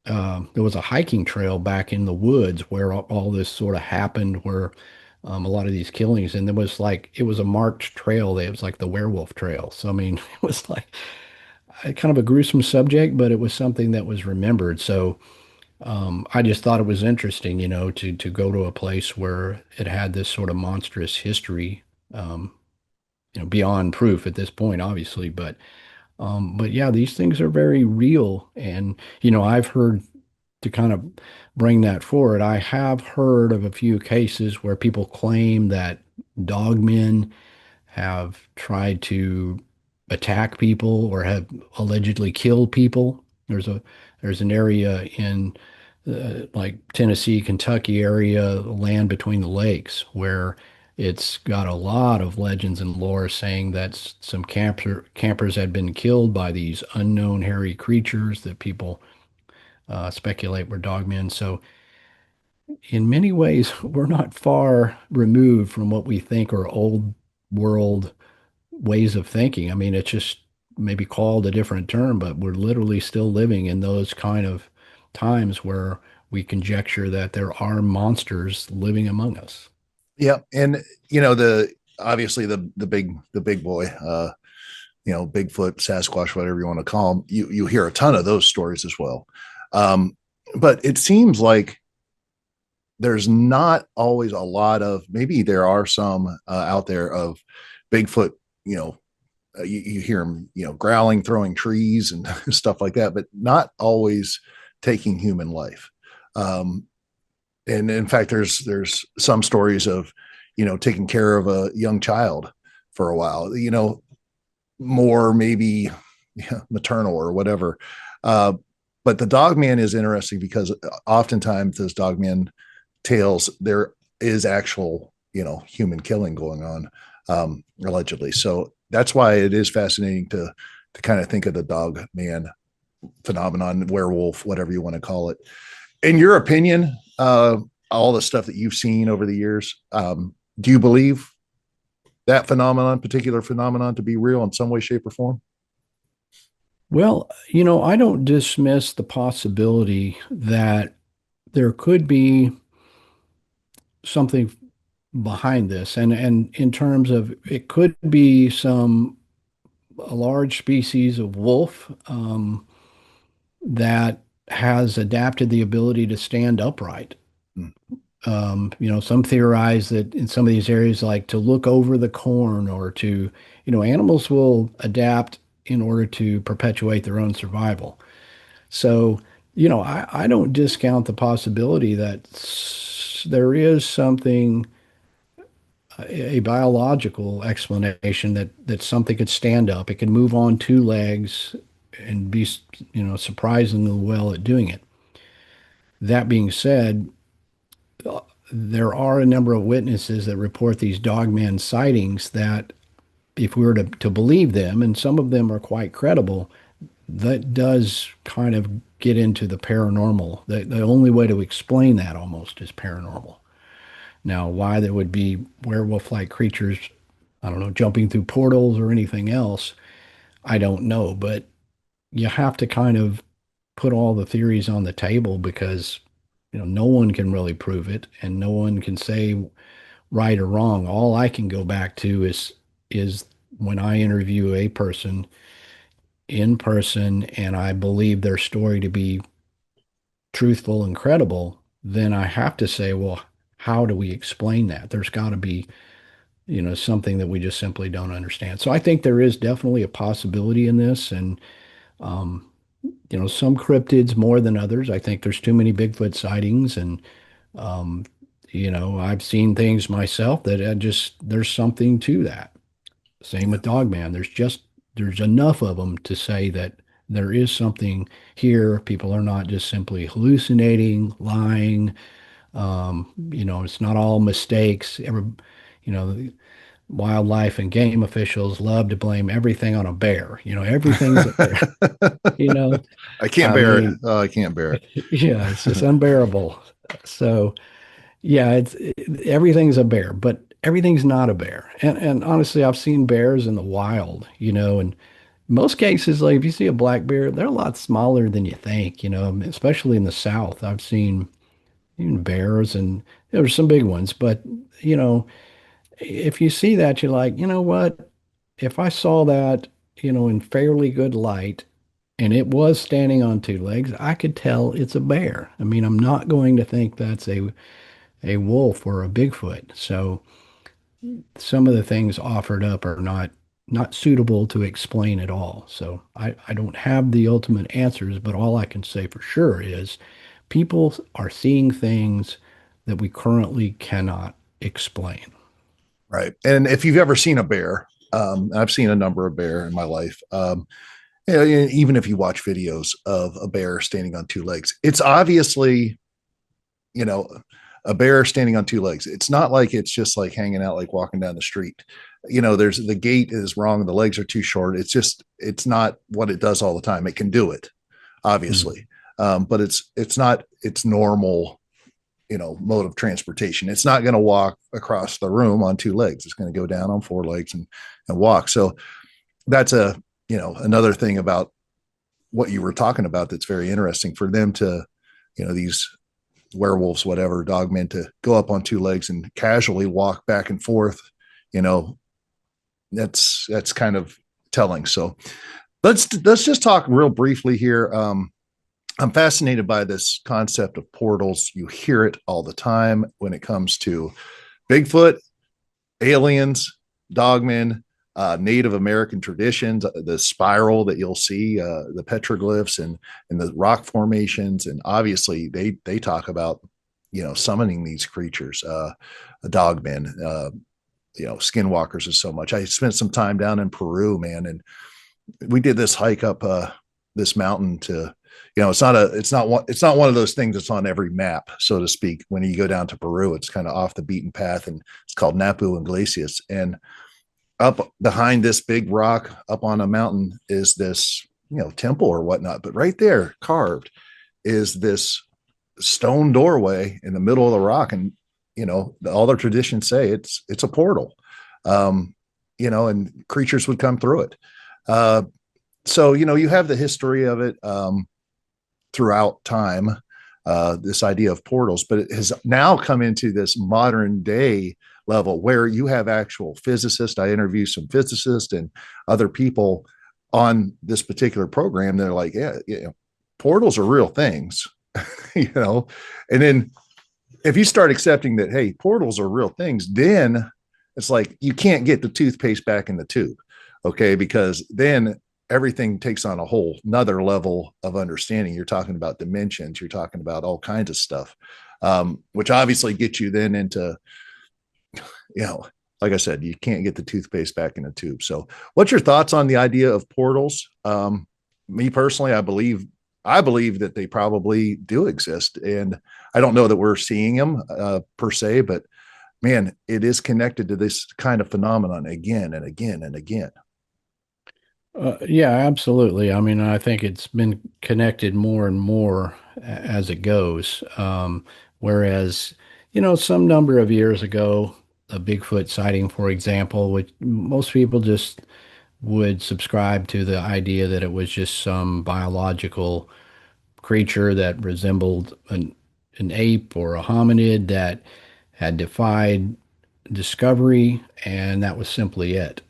there was a hiking trail back in the woods where all this sort of happened, where a lot of these killings, and there was like it was a marked trail. It was like the werewolf trail. So I mean, it was like kind of a gruesome subject, but it was something that was remembered. So I just thought it was interesting, to go to a place where it had this sort of monstrous history, um, beyond proof at this point, obviously. But yeah, these things are very real, and I've heard to kind of bring that forward. I have heard of a few cases where people claim that dogmen have tried to attack people or have allegedly killed people. There's an area in like Tennessee, Kentucky area, land between the lakes, where it's got a lot of legends and lore saying that some campers had been killed by these unknown hairy creatures that people speculate were dogmen. So in many ways, we're not far removed from what we think are old world ways of thinking. I mean, it's just maybe called a different term, but we're literally still living in those kind of times where we conjecture that there are monsters living among us. Yeah, and the obviously the big boy, Bigfoot, Sasquatch, whatever you want to call them. You hear a ton of those stories as well, but it seems like there's not always a lot of, maybe there are some out there of Bigfoot. You hear them, growling, throwing trees and stuff like that, but not always taking human life. Um, and in fact, there's some stories of, taking care of a young child for a while, more maybe, yeah, maternal or whatever. Uh, but the Dogman is interesting because oftentimes those Dogman tales, there is actual, human killing going on, allegedly. So that's why it is fascinating to kind of think of the dog man phenomenon, werewolf, whatever you want to call it. In your opinion, all the stuff that you've seen over the years, do you believe that particular phenomenon, to be real in some way, shape, or form? Well, I don't dismiss the possibility that there could be something behind this. And in terms of it could be a large species of wolf that has adapted the ability to stand upright. Mm. Some theorize that in some of these areas, like to look over the corn or to, animals will adapt in order to perpetuate their own survival. So, I don't discount the possibility that there is something, a biological explanation that something could stand up, it can move on two legs and be, surprisingly well at doing it. That being said, there are a number of witnesses that report these dogman sightings that, if we were to believe them, and some of them are quite credible, that does kind of get into the paranormal. The only way to explain that almost is paranormal. Now, why there would be werewolf-like creatures, I don't know, jumping through portals or anything else, I don't know. But you have to kind of put all the theories on the table because, no one can really prove it and no one can say right or wrong. All I can go back to is when I interview a person in person and I believe their story to be truthful and credible, then I have to say, well, how do we explain that? There's got to be, something that we just simply don't understand. So I think there is definitely a possibility in this, and some cryptids more than others. I think there's too many Bigfoot sightings, and I've seen things myself that there's something to that. Same with Dogman. There's enough of them to say that there is something here. People are not just simply hallucinating, lying. It's not all mistakes. The wildlife and game officials love to blame everything on a bear. Everything's a bear. You know, I can't I bear it. mean, I can't bear it. yeah, it's just unbearable. So, yeah, everything's a bear, but everything's not a bear. And honestly, I've seen bears in the wild, and most cases, like if you see a black bear, they're a lot smaller than you think, especially in the South. I've seen even bears and there's some big ones, but you know, if you see that, you're like, you know what? If I saw that, in fairly good light and it was standing on two legs, I could tell it's a bear. I mean, I'm not going to think that's a wolf or a Bigfoot. So some of the things offered up are not suitable to explain at all. So I don't have the ultimate answers, but all I can say for sure is people are seeing things that we currently cannot explain. Right. And if you've ever seen a bear, I've seen a number of bear in my life. Even if you watch videos of a bear standing on two legs, it's obviously, you know, a bear standing on two legs. It's not like it's just like hanging out, like walking down the street. There's the gait is wrong. The legs are too short. It's not what it does all the time. It can do it, Mm. obviously. But it's not its normal, mode of transportation. It's not going to walk across the room on two legs. It's going to go down on four legs and walk. So that's another thing about what you were talking about that's very interesting for them to, these werewolves, whatever, dogmen to go up on two legs and casually walk back and forth, you know, that's kind of telling. So let's just talk real briefly here. I'm fascinated by this concept of portals. You hear it all the time when it comes to Bigfoot, aliens, dogmen, Native American traditions, the spiral that you'll see, the petroglyphs and the rock formations, and obviously they talk about summoning these creatures, dogmen, skinwalkers, and so much. I spent some time down in Peru, man, and we did this hike up this mountain to it's not one of those things that's on every map, so to speak. When you go down to Peru, it's kind of off the beaten path, and it's called Napu Iglesias. And up behind this big rock up on a mountain is this temple or whatnot, but right there carved is this stone doorway in the middle of the rock. And all the traditions say it's a portal. And creatures would come through it. So you have the history of it throughout time, this idea of portals, but it has now come into this modern day level where you have actual physicists. I interview some physicists and other people on this particular program. They're like, yeah, portals are real things, and then if you start accepting that, hey, portals are real things, then it's like you can't get the toothpaste back in the tube, okay? Because then everything takes on a whole another level of understanding. You're talking about dimensions, you're talking about all kinds of stuff, which obviously gets you then into, like I said, you can't get the toothpaste back in the tube. So what's your thoughts on the idea of portals? Me personally, I believe that they probably do exist, and I don't know that we're seeing them per se, but man, it is connected to this kind of phenomenon again and again and again. Yeah, absolutely. I mean, I think it's been connected more and more as it goes. Whereas, some number of years ago, a Bigfoot sighting, for example, which most people just would subscribe to the idea that it was just some biological creature that resembled an ape or a hominid that had defied discovery, and that was simply it.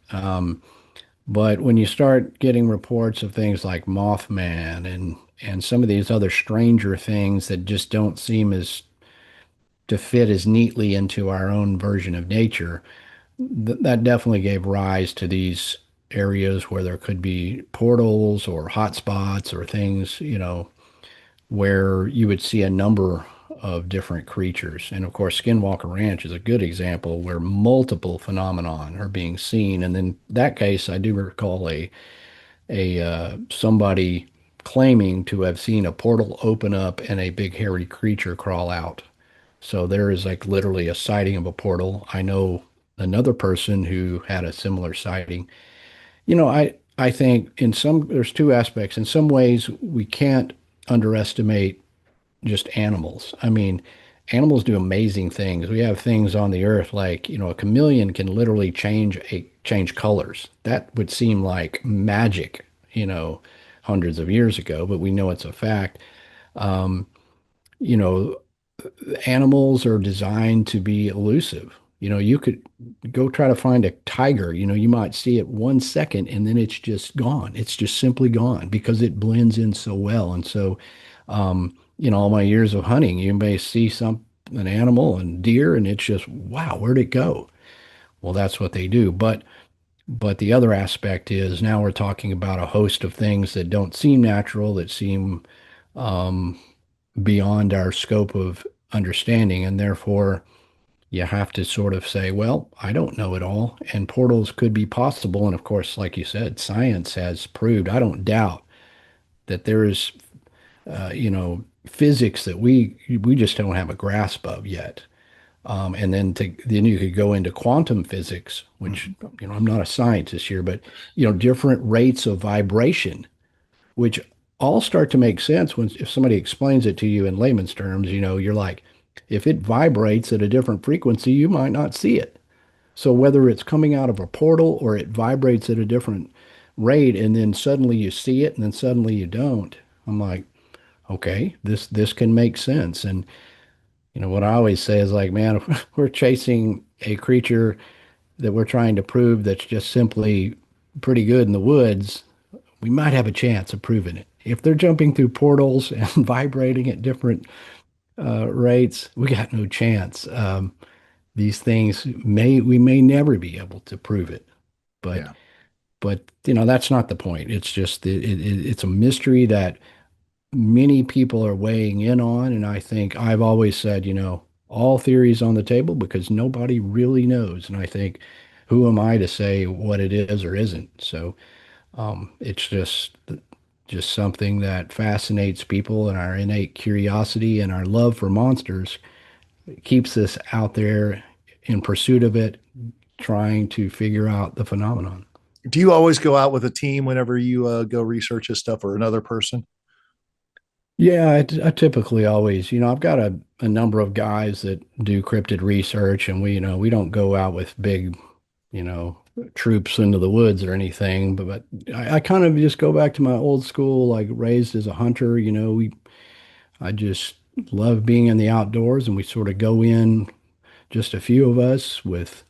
But when you start getting reports of things like Mothman and some of these other stranger things that just don't seem as to fit as neatly into our own version of nature, that definitely gave rise to these areas where there could be portals or hotspots or things, where you would see a number of different creatures. And of course, Skinwalker Ranch is a good example where multiple phenomenon are being seen. And in that case, I do recall a somebody claiming to have seen a portal open up and a big hairy creature crawl out. So there is like literally a sighting of a portal. I know another person who had a similar sighting. I think in some there's two aspects. In some ways, we can't underestimate just animals. I mean, animals do amazing things. We have things on the earth like, a chameleon can literally change colors. That would seem like magic, hundreds of years ago, but we know it's a fact. Um, you know, Animals are designed to be elusive. You could go try to find a tiger, you might see it 1 second and then it's just gone. It's just simply gone because it blends in so well. And so, all my years of hunting, you may see an animal and deer and it's just, wow, where'd it go? Well, that's what they do. But the other aspect is now we're talking about a host of things that don't seem natural, that seem um, beyond our scope of understanding. And therefore, you have to sort of say, well, I don't know it all. And portals could be possible. And of course, like you said, science has proved, I don't doubt that there is, physics that we just don't have a grasp of yet. And then you could go into quantum physics, which, Mhm. I'm not a scientist here, but, different rates of vibration which all start to make sense when if somebody explains it to you in layman's terms, you're like, if it vibrates at a different frequency, you might not see it. So whether it's coming out of a portal or it vibrates at a different rate and then suddenly you see it and then suddenly you don't, I'm like, okay, this can make sense. And what I always say is like, man, if we're chasing a creature that we're trying to prove that's just simply pretty good in the woods, we might have a chance of proving it. If they're jumping through portals and vibrating at different rates, we got no chance. These things we may never be able to prove it, but Yeah. that's not the point. It's just it's a mystery that many people are weighing in on, and I think I've always said, all theories on the table because nobody really knows, and I think who am I to say what it is or isn't? So it's just something that fascinates people, and our innate curiosity and our love for monsters keeps us out there in pursuit of it, trying to figure out the phenomenon. Do you always go out with a team whenever you go research this stuff or another person? Yeah, I typically always, I've got a number of guys that do cryptid research, and we don't go out with big, you know, troops into the woods or anything, but I kind of just go back to my old school, like raised as a hunter, I just love being in the outdoors, and we sort of go in, just a few of us with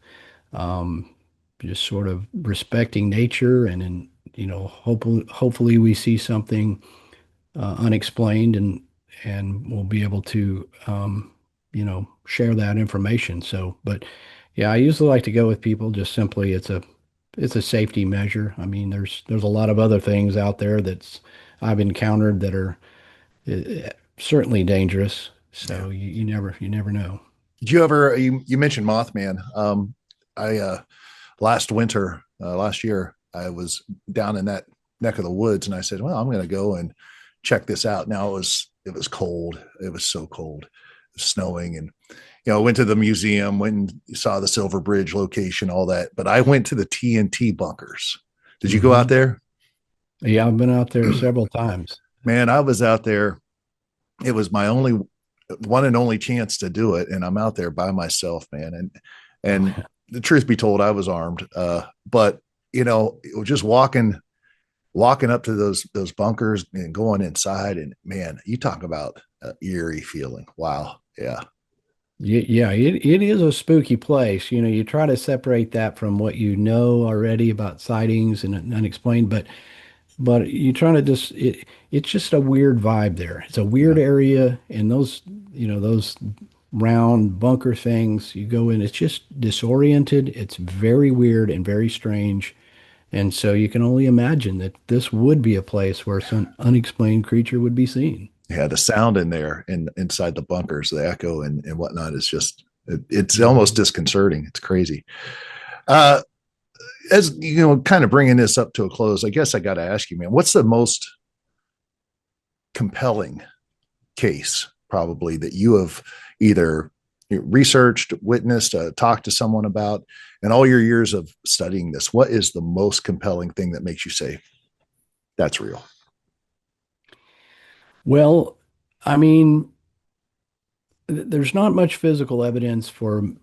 um, just sort of respecting nature, and then, hopefully we see something unexplained, and we'll be able to share that information. So, but yeah, I usually like to go with people just simply it's a safety measure. I mean, there's a lot of other things out there that's I've encountered that are certainly dangerous. Yeah. So you never know. Did you ever you mentioned Mothman? I last winter, last year, I was down in that neck of the woods, and I said, "Well, I'm going to go and check this out." Now it was cold. It was so cold, it was snowing, and went to the museum, went and saw the Silver Bridge location, all that. But I went to the TNT bunkers. Did you go out Hmm. there? Yeah, I've been out there several times. Man, I was out there. It was my only one and only chance to do it, and I'm out there by myself, man. And the truth be told, I was armed. But just walking up to those bunkers and going inside, and man, you talk about eerie feeling. Wow. Yeah. Yeah, it is a spooky place. You try to separate that from what you know already about sightings and unexplained, but you try to it's just a weird vibe there. It's a weird Yeah. area, and those round bunker things, you go in, it's just disoriented. It's very weird and very strange. And so you can only imagine that this would be a place where some unexplained creature would be seen. Yeah, the sound in there and inside the bunkers, the echo and whatnot is just it's almost disconcerting. It's crazy. Uh, as you know, kind of bringing this up to a close, I guess I got to ask you, man, what's the most compelling case probably that you have either researched, witnessed, talked to someone about in all your years of studying this? What is the most compelling thing that makes you say that's real? Well, I mean, there's not much physical evidence for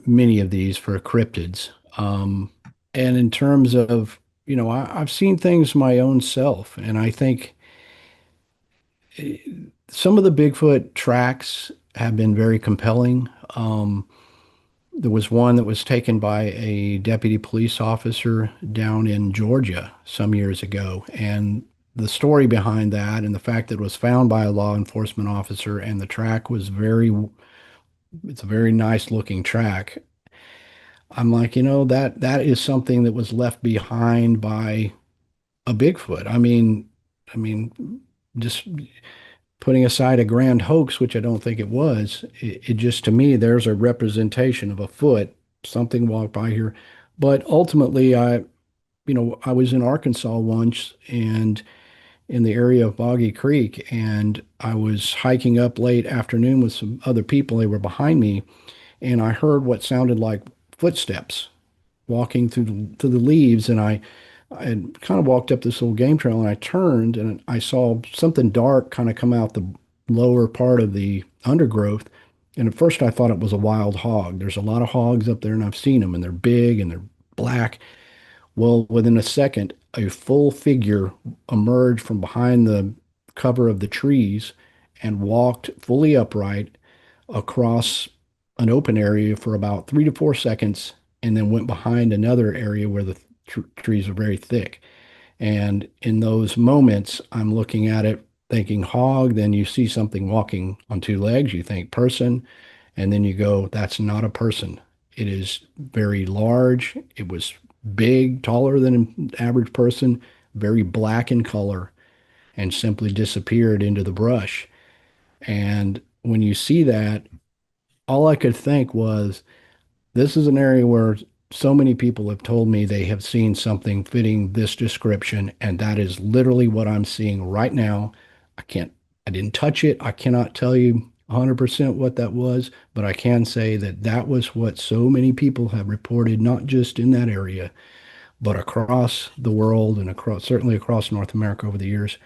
many of these for cryptids. And in terms of, I've seen things my own self, and I think some of the Bigfoot tracks have been very compelling. There was one that was taken by a deputy police officer down in Georgia some years ago, and the story behind that and the fact that it was found by a law enforcement officer and the track was it's a very nice looking track. I'm like, that is something that was left behind by a Bigfoot. I mean, just putting aside a grand hoax, which I don't think it was, it just to me, there's a representation of a foot, something walked by here. But ultimately, I was in Arkansas once and in the area of Boggy Creek, and I was hiking up late afternoon with some other people. They were behind me, and I heard what sounded like footsteps walking through the leaves, and I had kind of walked up this little game trail, and I turned and I saw something dark kind of come out the lower part of the undergrowth. And at first I thought it was a wild hog. There's a lot of hogs up there, and I've seen them, and they're big and they're black. Well, within a second, a full figure emerged from behind the cover of the trees and walked fully upright across an open area for about 3 to 4 seconds, and then went behind another area where the trees are very thick. And in those moments, I'm looking at it thinking hog, then you see something walking on two legs, you think person, and then you go, that's not a person. It is very large. It was big, taller than an average person, very black in color, and simply disappeared into the brush. And when you see that, all I could think was, this is an area where so many people have told me they have seen something fitting this description, and that is literally what I'm seeing right now. I didn't touch it. I cannot tell you 100% what that was, but I can say that that was what so many people have reported, not just in that area, but across the world and certainly across North America over the years.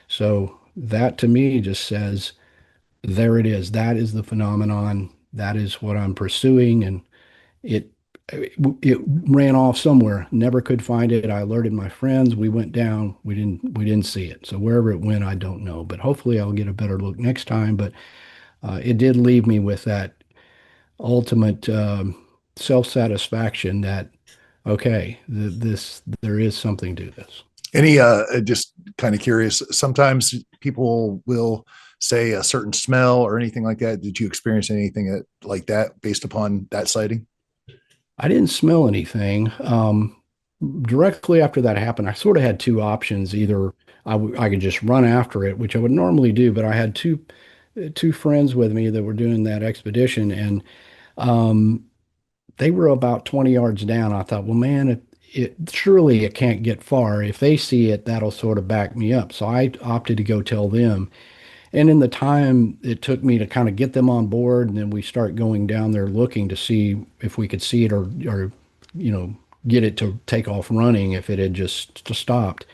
So that to me just says, there it is. That is the phenomenon. That is what I'm pursuing. And it it ran off somewhere. Never could find it. I alerted my friends. We went down. We didn't see it. So wherever it went, I don't know. But hopefully, I'll get a better look next time. But it did leave me with that ultimate self-satisfaction that okay, there is something to this. Any just kind of curious, sometimes people will say a certain smell or anything like that. Did you experience anything like that based upon that sighting? I didn't smell anything. Directly after that happened, I sort of had two options. Either I could just run after it, which I would normally do, but I had two friends with me that were doing that expedition, and um, they were about 20 yards down. I thought, well, man, it surely it can't get far. If they see it, that'll sort of back me up. So I opted to go tell them. And in the time it took me to kind of get them on board, and then we start going down there looking to see if we could see it or you know, get it to take off running if it had just stopped.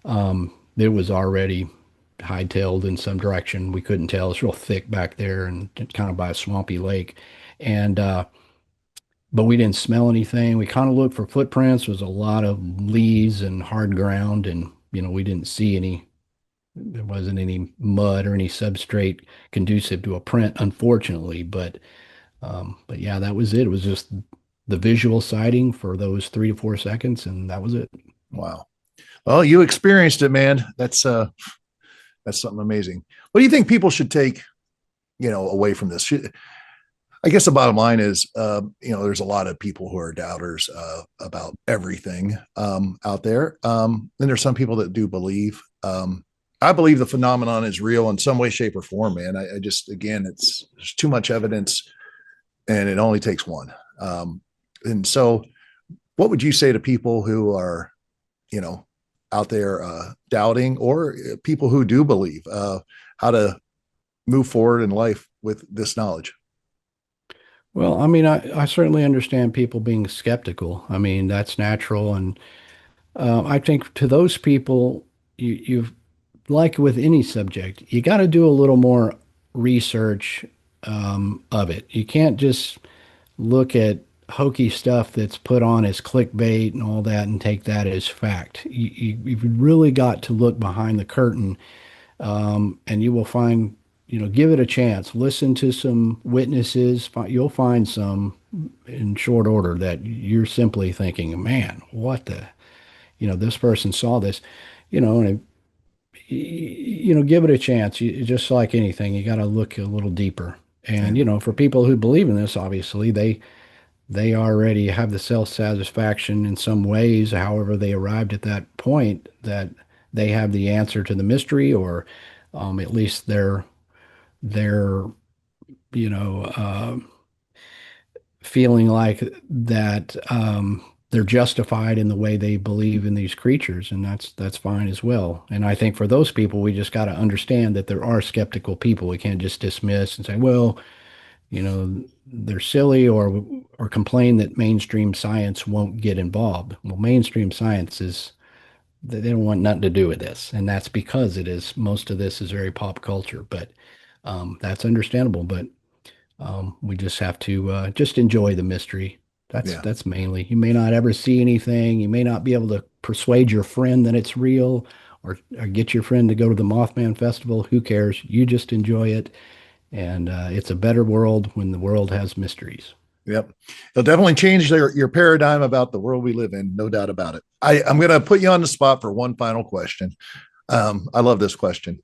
It was already hightailed in some direction. We couldn't tell. It's real thick back there and kind of by a swampy lake. And but we didn't smell anything. We kind of looked for footprints. There was a lot of leaves and hard ground, and we didn't see any. There wasn't any mud or any substrate conducive to a print, unfortunately. But yeah, that was it. It was just the visual sighting for those 3 to 4 seconds, and that was it. Wow. Well, you experienced it, man. That's something amazing. What do you think people should take, away from this? I guess the bottom line is, there's a lot of people who are doubters about everything out there. Then there's some people that do believe. I believe the phenomenon is real in some way, shape, or form, man. I just, again, there's too much evidence, and it only takes one. And so, what would you say to people who are, you know, out there doubting, or people who do believe, how to move forward in life with this knowledge? Well, I mean, I certainly understand people being skeptical. I mean, that's natural. And I think to those people, you've, like with any subject, you got to do a little more research of it. You can't just look at hokey stuff that's put on as clickbait and all that and take that as fact. You've really got to look behind the curtain, and you will find, give it a chance. Listen to some witnesses. You'll find some in short order that you're simply thinking, man, what the, this person saw this, and give it a chance. Just like anything, you got to look a little deeper. And, Yeah. for people who believe in this, obviously they already have the self-satisfaction in some ways, however they arrived at that point, that they have the answer to the mystery, or at least they're you know feeling like that they're justified in the way they believe in these creatures, and that's fine as well. And I think for those people, we just got to understand that there are skeptical people. We can't just dismiss and say, well, they're silly, or complain that mainstream science won't get involved. Well, mainstream science is, they don't want nothing to do with this, and that's because most of this is very pop culture. But that's understandable. But we just have to just enjoy the mystery. That's Yeah. that's mainly. You may not ever see anything. You may not be able to persuade your friend that it's real, or get your friend to go to the Mothman Festival. Who cares? You just enjoy it. And it's a better world when the world has mysteries. Yep. It'll definitely change your paradigm about the world we live in. No doubt about it. I'm going to put you on the spot for one final question. I love this question.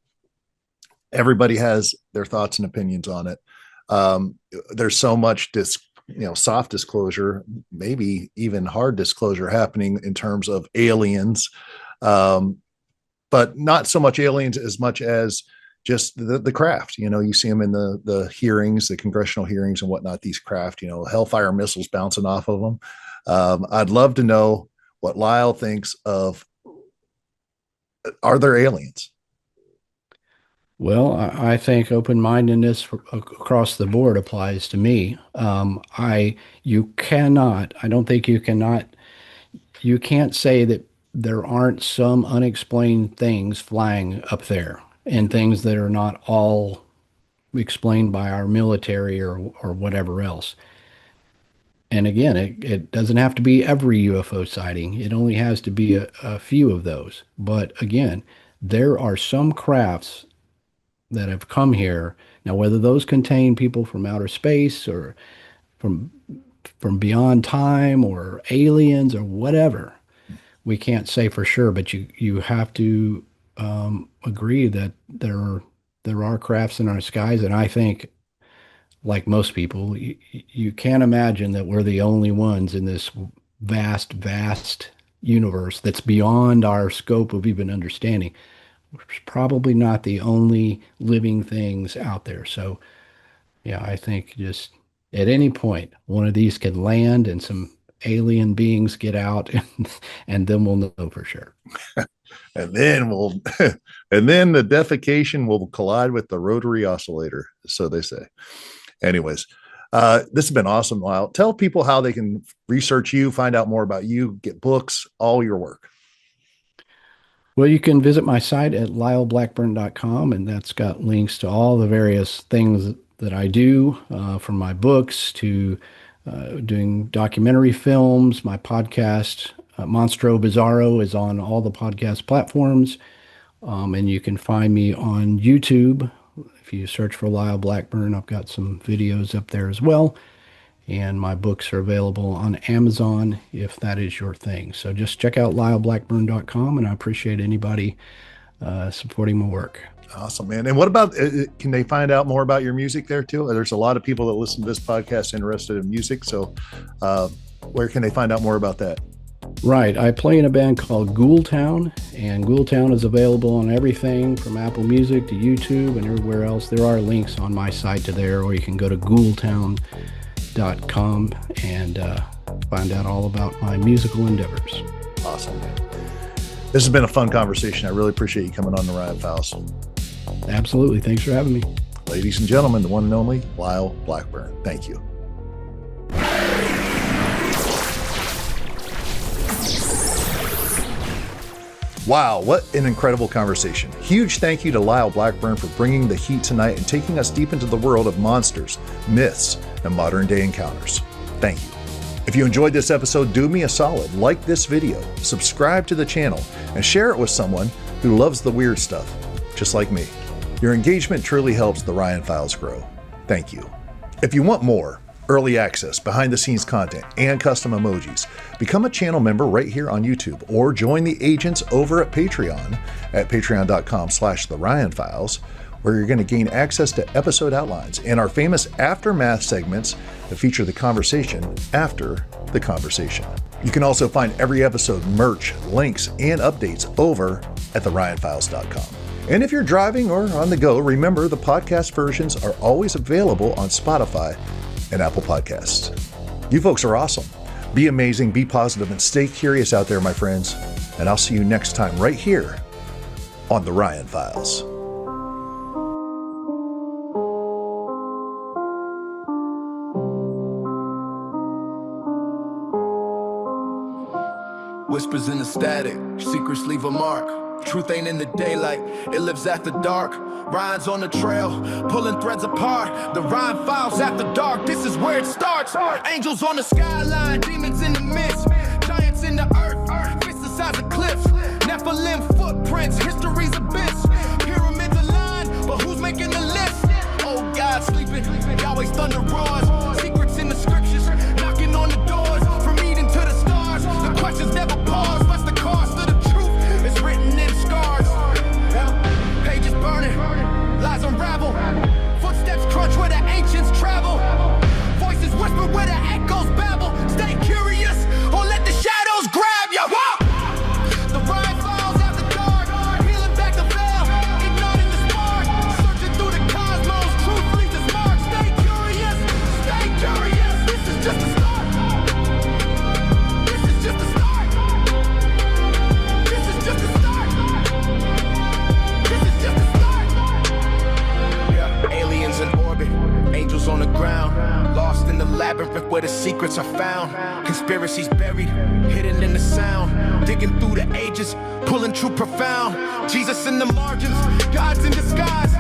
Everybody has their thoughts and opinions on it. There's so much soft disclosure, maybe even hard disclosure happening in terms of aliens, but not so much aliens as much as just the craft. You see them in the hearings, the congressional hearings and whatnot, these craft, hellfire missiles bouncing off of them. I'd love to know what Lyle thinks of, are there aliens? Well, I think open-mindedness across the board applies to me. I don't think you can't say that there aren't some unexplained things flying up there, and things that are not all explained by our military or whatever else. And again, it doesn't have to be every UFO sighting. It only has to be a few of those. But again, there are some crafts that have come here. Now, whether those contain people from outer space, or from beyond time, or aliens, or whatever, we can't say for sure. But you have to agree that there are crafts in our skies. And I think, like most people, you can't imagine that we're the only ones in this vast universe that's beyond our scope of even understanding. We're probably not the only living things out there. So, yeah, I think just at any point, one of these could land and some alien beings get out, and then we'll know for sure. And then and then the defecation will collide with the rotary oscillator, so they say. Anyways, this has been awesome, Lyle. Tell people how they can research you, find out more about you, get books, all your work. Well, you can visit my site at lyleblackburn.com, and that's got links to all the various things that I do, from my books to doing documentary films. My podcast, Monstro Bizarro, is on all the podcast platforms. And you can find me on YouTube. If you search for Lyle Blackburn, I've got some videos up there as well. And my books are available on Amazon if that is your thing. So just check out lyleblackburn.com, and I appreciate anybody supporting my work. Awesome, man. And what about, can they find out more about your music there too? There's a lot of people that listen to this podcast interested in music. So where can they find out more about that? Right. I play in a band called Ghoultown, and Ghoultown is available on everything from Apple Music to YouTube and everywhere else. There are links on my site to there, or you can go to ghoultown.com and find out all about my musical endeavors. Awesome. This has been a fun conversation. I really appreciate you coming on the Riot Files. Absolutely. Thanks for having me. Ladies and gentlemen, the one and only Lyle Blackburn. Thank you. Wow, what an incredible conversation. Huge thank you to Lyle Blackburn for bringing the heat tonight and taking us deep into the world of monsters, myths, and modern day encounters. Thank you. If you enjoyed this episode, do me a solid, like this video, subscribe to the channel, and share it with someone who loves the weird stuff, just like me. Your engagement truly helps the Ryan Files grow. Thank you. If you want more, early access, behind the scenes content, and custom emojis, become a channel member right here on YouTube, or join the agents over at Patreon at patreon.com/The Ryan Files, where you're going to gain access to episode outlines and our famous aftermath segments that feature the conversation after the conversation. You can also find every episode, merch, links, and updates over at theryanfiles.com. And if you're driving or on the go, remember the podcast versions are always available on Spotify and Apple Podcasts. You folks are awesome. Be amazing, be positive, and stay curious out there, my friends. And I'll see you next time right here on The Ryan Files. Whispers in the static, secrets leave a mark. Truth ain't in the daylight, it lives after dark. Ryan's on the trail, pulling threads apart. The Ryan Files after dark, this is where it starts. Angels on the skyline, demons in the mist. Giants in the earth, fists the size of cliffs. Nephilim footprints, history's abyss. Pyramids aligned, but who's making the list? Oh God, sleeping, Yahweh's thunder roars. Secrets in the scriptures, knocking on the doors. From Eden to the stars, the questions never pause. What's the cost of the truth? It's written in scars. Pages burning, lies unravel. Footsteps crunch where the ancients travel. Voices whisper where the echoes babble. Stay curious or let the shadows grab you. The Ryan Files after dark, peeling back the veil, igniting the spark, searching through the cosmos. Truth leaves its mark. Stay curious, stay curious. This is just a start. This is just a start. This is just a start. This is just a start. Yeah, aliens in orbit, angels on the ground, lost in the labyrinth where the secrets are found. Conspiracies buried, hidden in the sound, digging through the ages, pulling truth profound. Jesus in the margins, gods in disguise.